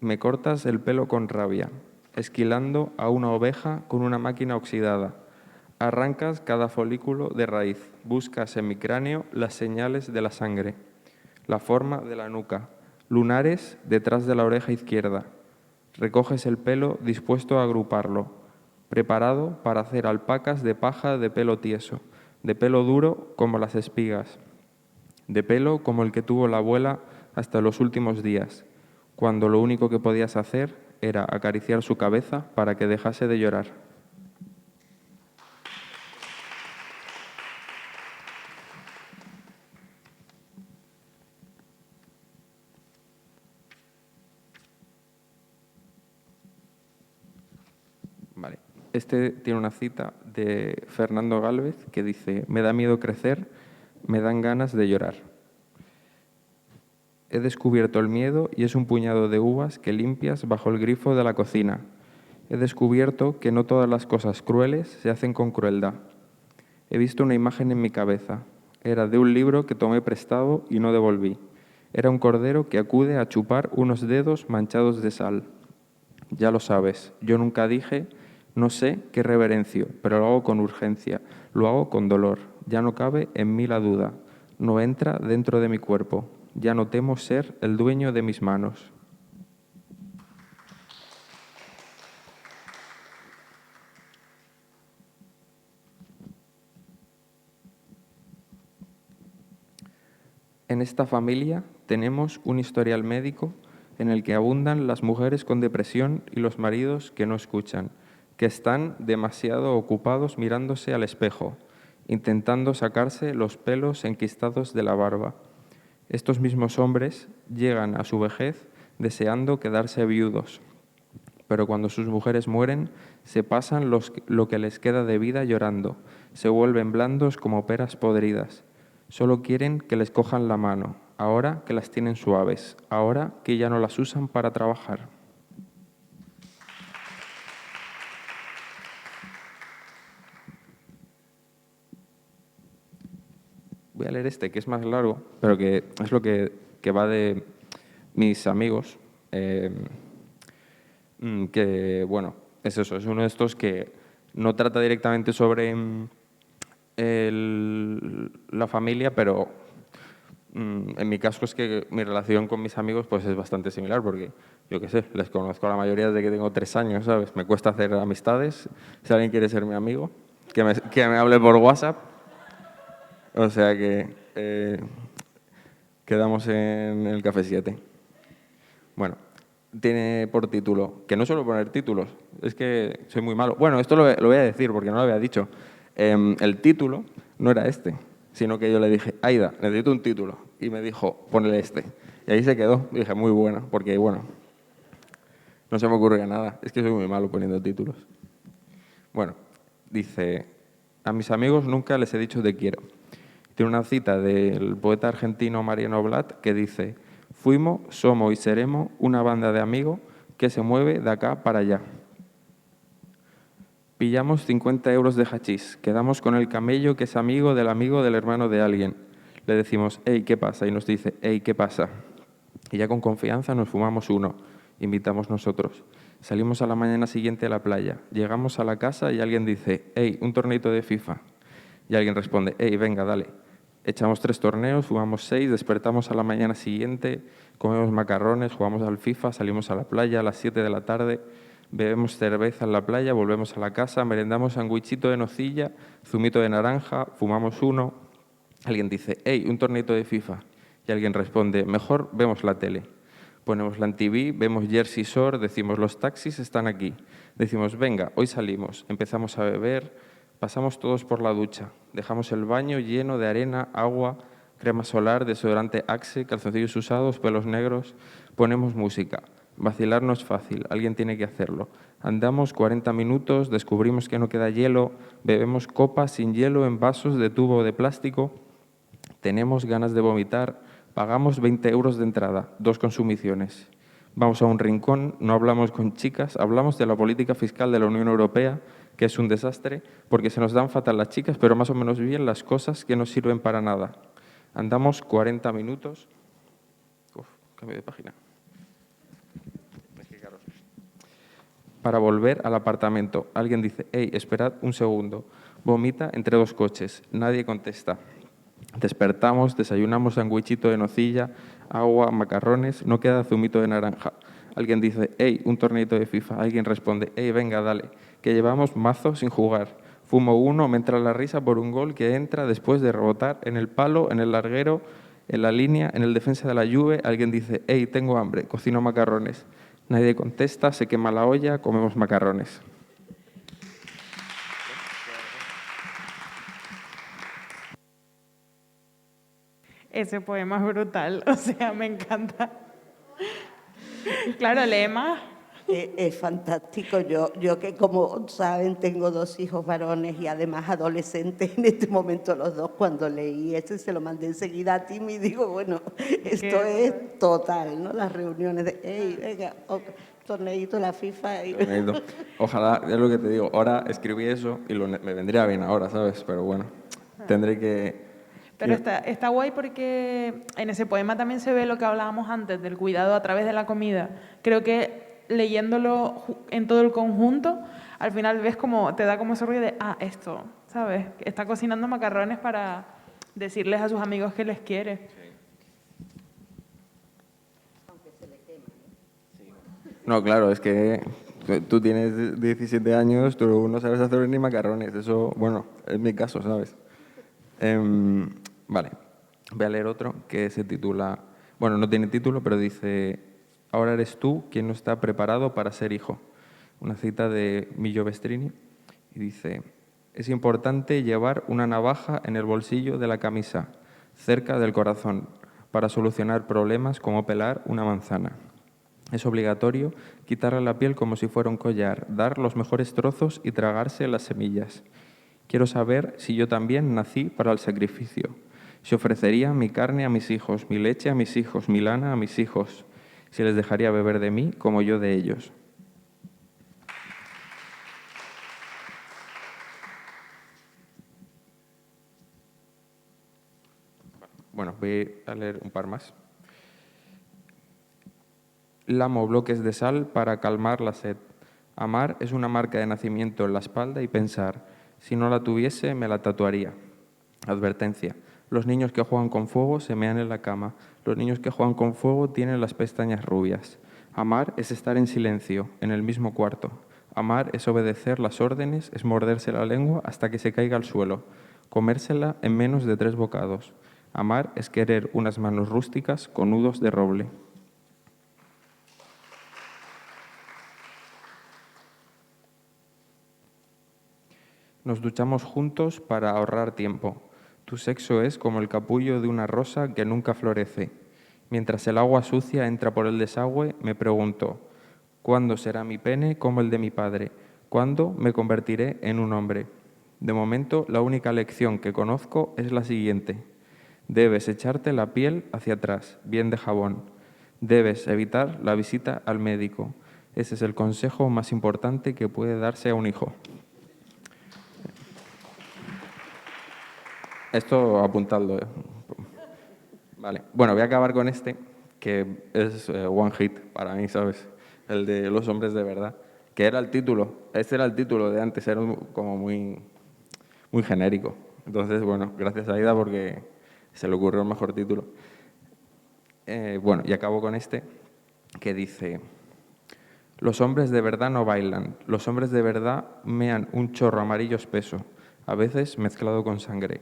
Me cortas el pelo con rabia, esquilando a una oveja con una máquina oxidada. Arrancas cada folículo de raíz, buscas en mi cráneo las señales de la sangre, la forma de la nuca, lunares detrás de la oreja izquierda. Recoges el pelo dispuesto a agruparlo, preparado para hacer alpacas de paja de pelo tieso, de pelo duro como las espigas, de pelo como el que tuvo la abuela hasta los últimos días, cuando lo único que podías hacer era acariciar su cabeza para que dejase de llorar. Vale. Este tiene una cita de Fernando Gálvez que dice: me da miedo crecer, me dan ganas de llorar. He descubierto el miedo y es un puñado de uvas que limpias bajo el grifo de la cocina. He descubierto que no todas las cosas crueles se hacen con crueldad. He visto una imagen en mi cabeza. Era de un libro que tomé prestado y no devolví. Era un cordero que acude a chupar unos dedos manchados de sal. Ya lo sabes, yo nunca dije, no sé qué reverencio, pero lo hago con urgencia, lo hago con dolor. Ya no cabe en mí la duda. No entra dentro de mi cuerpo. ya no temo ser el dueño de mis manos. En esta familia tenemos un historial médico en el que abundan las mujeres con depresión y los maridos que no escuchan, que están demasiado ocupados mirándose al espejo, intentando sacarse los pelos enquistados de la barba. Estos mismos hombres llegan a su vejez deseando quedarse viudos, pero cuando sus mujeres mueren, se pasan lo que les queda de vida llorando, se vuelven blandos como peras podridas. Solo quieren que les cojan la mano, ahora que las tienen suaves, ahora que ya no las usan para trabajar. Voy a leer este, que es más largo, pero que es lo que va de mis amigos, que, bueno, es eso, es uno de estos que no trata directamente sobre la familia, pero en mi caso es que mi relación con mis amigos pues es bastante similar, porque yo qué sé, les conozco a la mayoría desde que tengo 3 años, ¿sabes? Me cuesta hacer amistades, si alguien quiere ser mi amigo, que me hable por WhatsApp. O sea que quedamos en el Café 7. Bueno, tiene por título, que no suelo poner títulos, es que soy muy malo. Bueno, esto lo voy a decir porque no lo había dicho. El título no era este, sino que yo le dije, Aida, necesito un título. Y me dijo, ponle este. Y ahí se quedó. Y dije, muy bueno, porque bueno, no se me ocurría nada. Es que soy muy malo poniendo títulos. Bueno, dice, a mis amigos nunca les he dicho te quiero. Tiene una cita del poeta argentino Mariano Blatt que dice, fuimos, somos y seremos una banda de amigos que se mueve de acá para allá. Pillamos 50 euros de hachís, quedamos con el camello que es amigo del hermano de alguien. Le decimos, hey, ¿qué pasa? Y nos dice, hey, ¿qué pasa? Y ya con confianza nos fumamos uno, invitamos nosotros. Salimos a la mañana siguiente a la playa, llegamos a la casa y alguien dice, hey, un torneito de FIFA. Y alguien responde, hey, venga, dale. Echamos 3 torneos, fumamos 6, despertamos a la mañana siguiente, comemos macarrones, jugamos al FIFA, salimos a la playa a las 7 de la tarde, bebemos cerveza en la playa, volvemos a la casa, merendamos sandwichito de nocilla, zumito de naranja, fumamos uno. Alguien dice, hey, un torneito de FIFA. Y alguien responde, mejor vemos la tele. Ponemos la TV, vemos Jersey Shore, decimos, los taxis están aquí. Decimos, venga, hoy salimos. Empezamos a beber, pasamos todos por la ducha. Dejamos el baño lleno de arena, agua, crema solar, desodorante Axe, calzoncillos usados, pelos negros. Ponemos música. Vacilar no es fácil, alguien tiene que hacerlo. Andamos 40 minutos, descubrimos que no queda hielo, bebemos copas sin hielo en vasos de tubo de plástico. Tenemos ganas de vomitar, pagamos 20 euros de entrada, 2 consumiciones. Vamos a un rincón, no hablamos con chicas, hablamos de la política fiscal de la Unión Europea, que es un desastre, porque se nos dan fatal las chicas, pero más o menos bien las cosas que no sirven para nada. Andamos 40 minutos... Cambio de página. Para volver al apartamento. Alguien dice, hey, esperad un segundo. Vomita entre 2 coches. Nadie contesta. Despertamos, desayunamos sandwichito de nocilla, agua, macarrones, no queda zumito de naranja. Alguien dice, hey, un torneito de FIFA. Alguien responde, hey, venga, dale, que llevamos mazo sin jugar. Fumo uno, me entra la risa por un gol que entra después de rebotar en el palo, en el larguero, en la línea, en el defensa de la Juve. Alguien dice, hey, tengo hambre, cocino macarrones. Nadie contesta, se quema la olla, comemos macarrones. Ese poema es brutal, o sea, me encanta. Claro, lee más. Es fantástico. Yo que, como saben, tengo 2 hijos varones y además adolescentes en este momento los 2. Cuando leí ese se lo mandé enseguida a Tim y digo, bueno, esto es total, ¿no? Las reuniones de, hey, venga, torneito, la FIFA. Y... Ojalá, es lo que te digo, ahora escribí eso y me vendría bien ahora, ¿sabes? Pero bueno, tendré que... Pero está guay porque en ese poema también se ve lo que hablábamos antes, del cuidado a través de la comida. Creo que leyéndolo en todo el conjunto, al final ves como, te da como ese rollo de, esto, ¿sabes? Está cocinando macarrones para decirles a sus amigos que les quiere. No, claro, es que tú tienes 17 años, tú no sabes hacer ni macarrones. Eso, bueno, es mi caso, ¿sabes? Vale, voy a leer otro que se titula, bueno, no tiene título, pero dice, ahora eres tú quien no está preparado para ser hijo. Una cita de Millo Vestrini y dice, es importante llevar una navaja en el bolsillo de la camisa, cerca del corazón, para solucionar problemas como pelar una manzana. Es obligatorio quitarle la piel como si fuera un collar, dar los mejores trozos y tragarse las semillas. Quiero saber si yo también nací para el sacrificio. Si ofrecería mi carne a mis hijos, mi leche a mis hijos, mi lana a mis hijos, si les dejaría beber de mí como yo de ellos. Bueno, voy a leer un par más. Lamo bloques de sal para calmar la sed. Amar es una marca de nacimiento en la espalda y pensar, si no la tuviese, me la tatuaría. Advertencia. Los niños que juegan con fuego se mean en la cama. Los niños que juegan con fuego tienen las pestañas rubias. Amar es estar en silencio, en el mismo cuarto. Amar es obedecer las órdenes, es morderse la lengua hasta que se caiga al suelo, comérsela en menos de 3 bocados. Amar es querer unas manos rústicas con nudos de roble. Nos duchamos juntos para ahorrar tiempo. Tu sexo es como el capullo de una rosa que nunca florece. Mientras el agua sucia entra por el desagüe, me pregunto, ¿cuándo será mi pene como el de mi padre? ¿Cuándo me convertiré en un hombre? De momento, la única lección que conozco es la siguiente. Debes echarte la piel hacia atrás, bien de jabón. Debes evitar la visita al médico. Ese es el consejo más importante que puede darse a un hijo. Esto apuntadlo. Vale. Bueno, voy a acabar con este, que es one hit para mí, ¿sabes? El de Los hombres de verdad, que era el título. Este era el título de antes, era como muy genérico. Entonces, bueno, gracias a Aida porque se le ocurrió el mejor título. Bueno, y acabo con este, que dice... Los hombres de verdad no bailan. Los hombres de verdad mean un chorro amarillo espeso, a veces mezclado con sangre.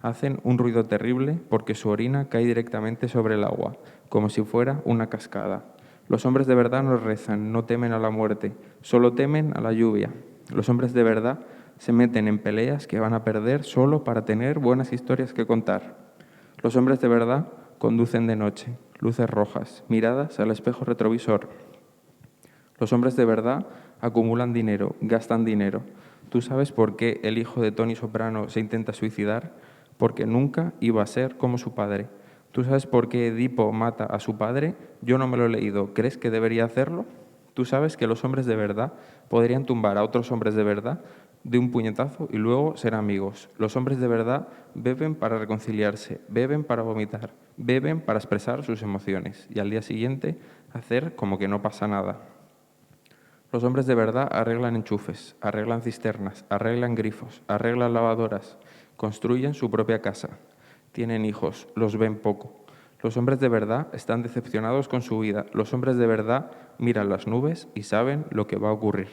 Hacen un ruido terrible porque su orina cae directamente sobre el agua, como si fuera una cascada. Los hombres de verdad no rezan, no temen a la muerte, solo temen a la lluvia. Los hombres de verdad se meten en peleas que van a perder solo para tener buenas historias que contar. Los hombres de verdad conducen de noche, luces rojas, miradas al espejo retrovisor. Los hombres de verdad acumulan dinero, gastan dinero. ¿Tú sabes por qué el hijo de Tony Soprano se intenta suicidar? Porque nunca iba a ser como su padre. ¿Tú sabes por qué Edipo mata a su padre? Yo no me lo he leído. ¿Crees que debería hacerlo? ¿Tú sabes que los hombres de verdad podrían tumbar a otros hombres de verdad de un puñetazo y luego ser amigos? Los hombres de verdad beben para reconciliarse, beben para vomitar, beben para expresar sus emociones y al día siguiente hacer como que no pasa nada. Los hombres de verdad arreglan enchufes, arreglan cisternas, arreglan grifos, arreglan lavadoras, construyen su propia casa, tienen hijos, los ven poco. Los hombres de verdad están decepcionados con su vida. Los hombres de verdad miran las nubes y saben lo que va a ocurrir.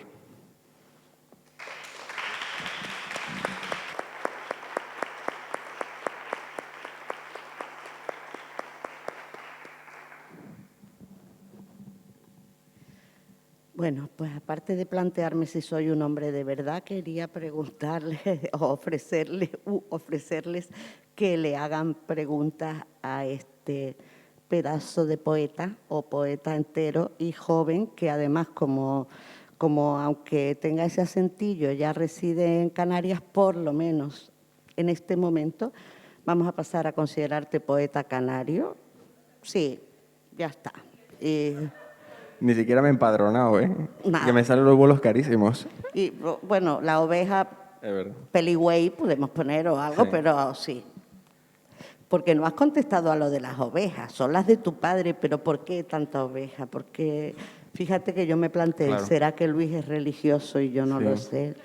Bueno, pues aparte de plantearme si soy un hombre de verdad, quería preguntarle o ofrecerles que le hagan preguntas a este pedazo de poeta o poeta entero y joven que además como aunque tenga ese acentillo ya reside en Canarias, por lo menos en este momento vamos a pasar a considerarte poeta canario. Sí, ya está. Ni siquiera me he empadronado, ¿eh? Nada. Que me salen los vuelos carísimos. Y bueno, la oveja Es verdad. Peligüey podemos poner o algo, Sí. pero sí. Porque no has contestado a lo de las ovejas, son las de tu padre, pero ¿por qué tanta oveja? Porque fíjate que yo me planteé, Claro. ¿será que Luis es religioso y yo no Sí. lo sé?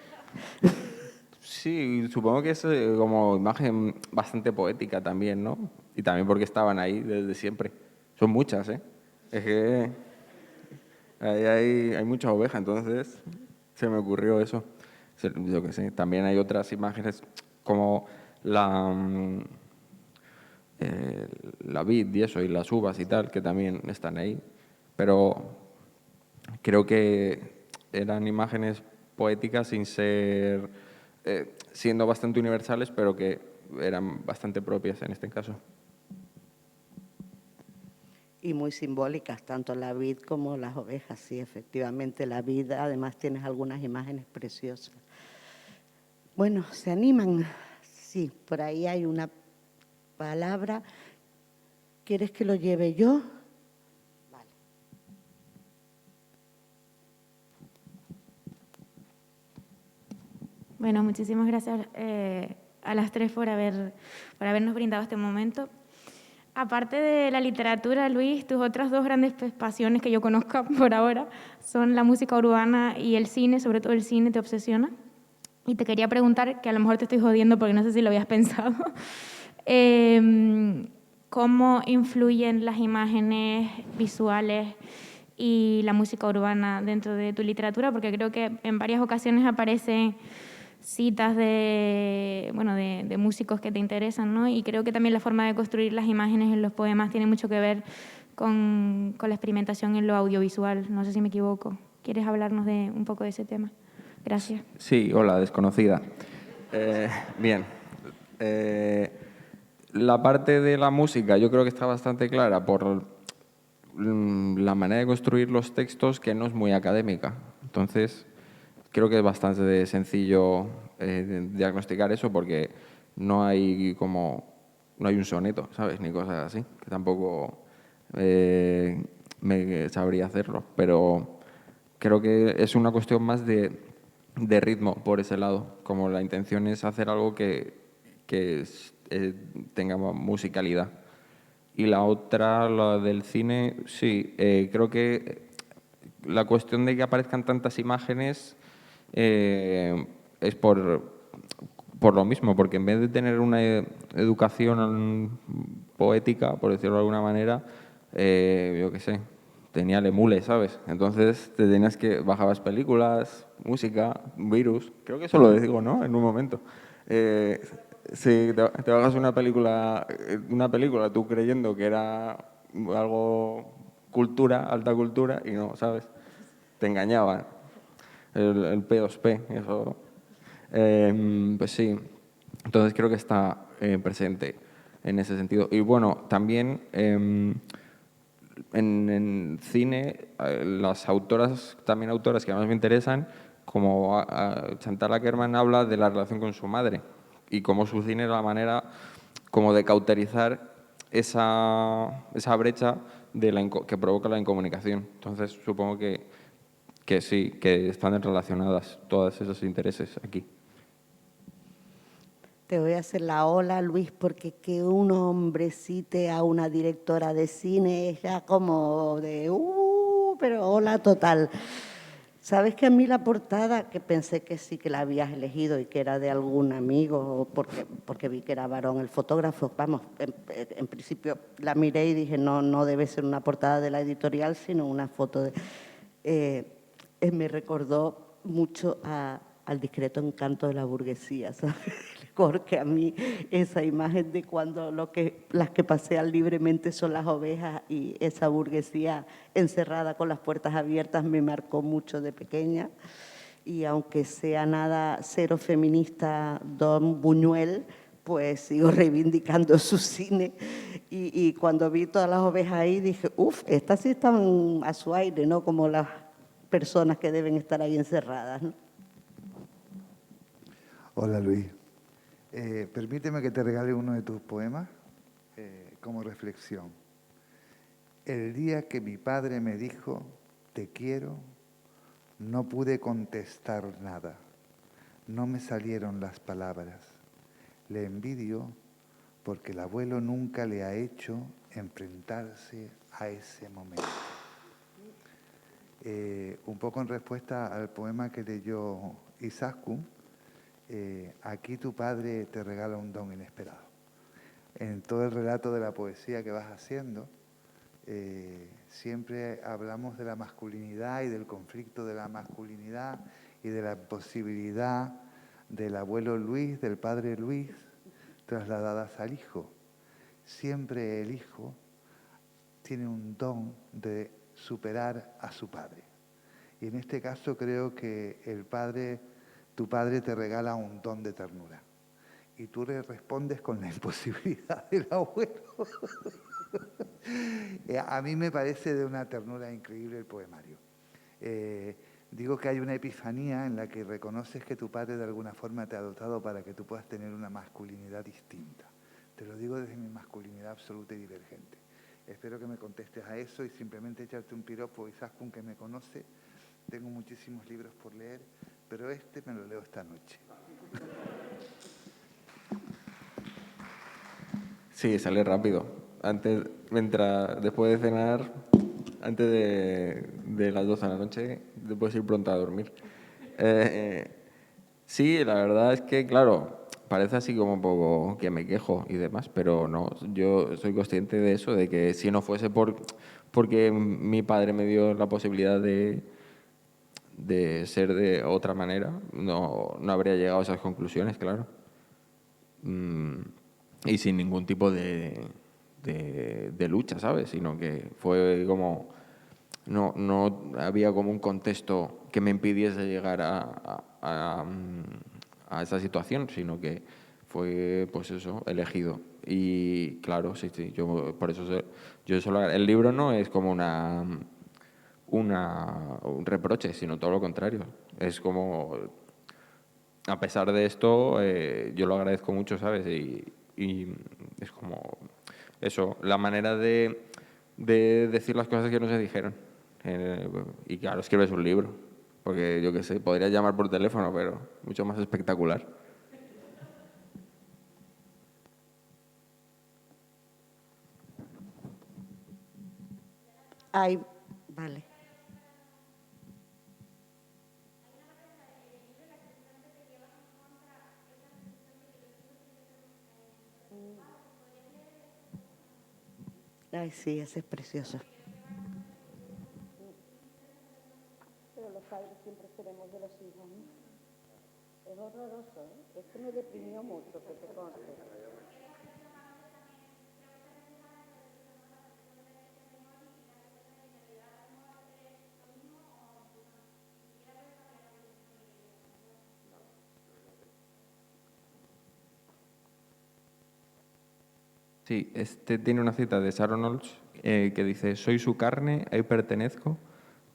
Sí, supongo que es como imagen bastante poética también, ¿no? Y también porque estaban ahí desde siempre. Son muchas, ¿eh? Es que Ahí hay mucha oveja, entonces se me ocurrió eso. Yo qué sé, también hay otras imágenes como eh, la vid y eso, y las uvas y tal, que también están ahí. Pero creo que eran imágenes poéticas sin ser, siendo bastante universales, pero que eran bastante propias en este caso. Y muy simbólicas, tanto la vid como las ovejas, sí, efectivamente. La vid, además, tienes algunas imágenes preciosas. Bueno, ¿se animan? Sí, por ahí hay una palabra. ¿Quieres que lo lleve yo? Vale. Bueno, muchísimas gracias a las tres por habernos brindado este momento. Aparte de la literatura, Luis, tus otras dos grandes pasiones que yo conozco por ahora son la música urbana y el cine, sobre todo el cine te obsesiona. Y te quería preguntar, que a lo mejor te estoy jodiendo porque no sé si lo habías pensado, ¿cómo influyen las imágenes visuales y la música urbana dentro de tu literatura? Porque creo que en varias ocasiones aparecen citas de músicos que te interesan, ¿no? Y creo que también la forma de construir las imágenes en los poemas tiene mucho que ver con la experimentación en lo audiovisual. No sé si me equivoco. ¿Quieres hablarnos un poco de ese tema? Gracias. Sí, hola, desconocida. Bien. La parte de la música yo creo que está bastante clara por la manera de construir los textos, que no es muy académica. Entonces, creo que es bastante sencillo diagnosticar eso, porque no hay no hay un soneto, ¿sabes? Ni cosas así, que tampoco me sabría hacerlo. Pero creo que es una cuestión más de ritmo por ese lado. Como la intención es hacer algo que tenga musicalidad. Y la otra, la del cine, sí, creo que la cuestión de que aparezcan tantas imágenes es por lo mismo, porque en vez de tener una educación poética, por decirlo de alguna manera, yo qué sé, tenía Lemule, ¿sabes? Entonces te tenías que bajabas películas, música, virus, creo que eso lo digo, ¿no? En un momento. Si te bajas una película tú creyendo que era algo cultura, alta cultura, y no, ¿sabes? Te engañaban. El P2P, eso. Pues sí, entonces creo que está presente en ese sentido. Y bueno, también en cine, las autoras, también autoras que más me interesan, como Chantal Akerman habla de la relación con su madre y cómo su cine es la manera como de cauterizar esa brecha que provoca la incomunicación. Entonces supongo que sí, que están relacionadas todos esos intereses aquí. Te voy a hacer la ola, Luis, porque que un hombre cite a una directora de cine es ya como pero hola total. Sabes que a mí la portada, que pensé que sí que la habías elegido y que era de algún amigo, porque vi que era varón el fotógrafo, vamos, en principio la miré y dije, no, no debe ser una portada de la editorial, sino una foto de... me recordó mucho al discreto encanto de la burguesía, ¿sabes? Porque a mí esa imagen de cuando las que pasean libremente son las ovejas y esa burguesía encerrada con las puertas abiertas me marcó mucho de pequeña. Y aunque sea nada cero feminista don Buñuel, pues sigo reivindicando su cine. Y cuando vi todas las ovejas ahí dije, estas sí están a su aire, ¿no? Como las personas que deben estar ahí encerradas, ¿no? Hola Luis, permíteme que te regale uno de tus poemas como reflexión. El día que mi padre me dijo, te quiero, no pude contestar nada. No me salieron las palabras. Le envidio porque el abuelo nunca le ha hecho enfrentarse a ese momento. Un poco en respuesta al poema que leyó Izaskun, aquí tu padre te regala un don inesperado. En todo el relato de la poesía que vas haciendo, Siempre hablamos de la masculinidad y del conflicto de la masculinidad y de la posibilidad del abuelo Luis, del padre Luis, trasladadas al hijo. Siempre el hijo tiene un don de superar a su padre. Y en este caso creo que tu padre te regala un don de ternura. Y tú le respondes con la imposibilidad del abuelo. A mí me parece de una ternura increíble el poemario. Digo que hay una epifanía en la que reconoces que tu padre de alguna forma te ha dotado para que tú puedas tener una masculinidad distinta. Te lo digo desde mi masculinidad absoluta y divergente. Espero que me contestes a eso y simplemente echarte un piropo. Izaskun, que me conoce, tengo muchísimos libros por leer, pero este me lo leo esta noche. Sí, sale rápido. Después de cenar, antes de las 12 de la noche, te puedes ir pronto a dormir. Sí, la verdad es que, claro, parece así como un poco que me quejo y demás, pero no, yo soy consciente de eso, de que si no fuese porque mi padre me dio la posibilidad de ser de otra manera, no habría llegado a esas conclusiones, claro. Y sin ningún tipo de lucha, ¿sabes? Sino que fue como... No había como un contexto que me impidiese llegar a esa situación, sino que fue, pues eso, elegido. Y claro, sí, yo por eso el libro no es como un reproche, sino todo lo contrario. Es como, a pesar de esto, yo lo agradezco mucho, ¿sabes? Y es como eso, la manera de decir las cosas que no se dijeron. Y claro, escribes un libro, porque yo qué sé, podría llamar por teléfono, pero mucho más espectacular. Ay, vale. Ay, sí, ese es precioso. Pero los padres siempre queremos de los hijos, ¿no? Es horroroso, ¿eh? Esto me deprimió mucho, que te conste. Sí, este tiene una cita de Sharon Olds que dice: soy su carne, ahí pertenezco,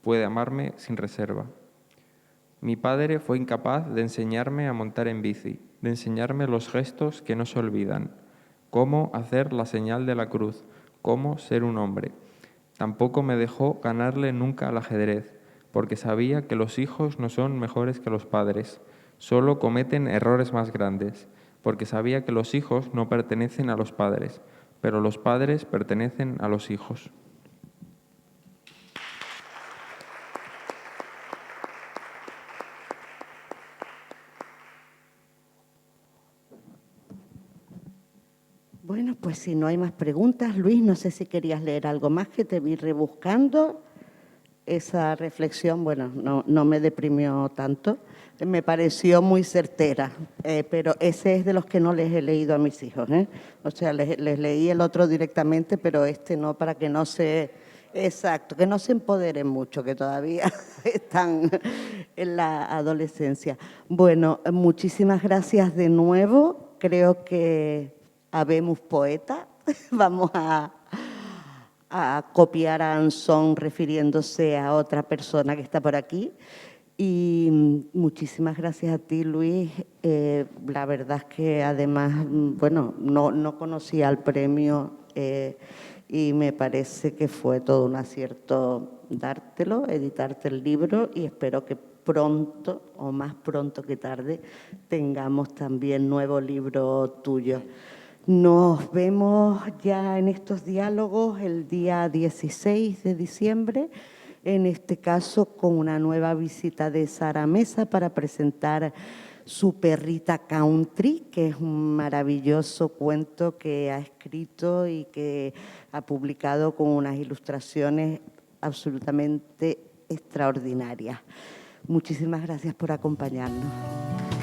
puede amarme sin reserva. Mi padre fue incapaz de enseñarme a montar en bici, de enseñarme los gestos que no se olvidan, cómo hacer la señal de la cruz, cómo ser un hombre. Tampoco me dejó ganarle nunca al ajedrez, porque sabía que los hijos no son mejores que los padres, solo cometen errores más grandes, porque sabía que los hijos no pertenecen a los padres, pero los padres pertenecen a los hijos. Bueno, pues si no hay más preguntas, Luis, no sé si querías leer algo más, que te vi rebuscando. Esa reflexión, bueno, no me deprimió tanto, me pareció muy certera, pero ese es de los que no les he leído a mis hijos, ¿eh? O sea, les leí el otro directamente, pero este no, para que no se... Exacto, que no se empoderen mucho, que todavía están en la adolescencia. Bueno, muchísimas gracias de nuevo. Creo que habemos poeta. Vamos a copiar a Anson refiriéndose a otra persona que está por aquí. Y muchísimas gracias a ti, Luis. La verdad es que además, bueno, no conocía el premio y me parece que fue todo un acierto dártelo, editarte el libro, y espero que pronto, o más pronto que tarde, tengamos también nuevo libro tuyo. Nos vemos ya en estos diálogos el día 16 de diciembre, en este caso con una nueva visita de Sara Mesa para presentar Su perrita Country, que es un maravilloso cuento que ha escrito y que ha publicado con unas ilustraciones absolutamente extraordinarias. Muchísimas gracias por acompañarnos.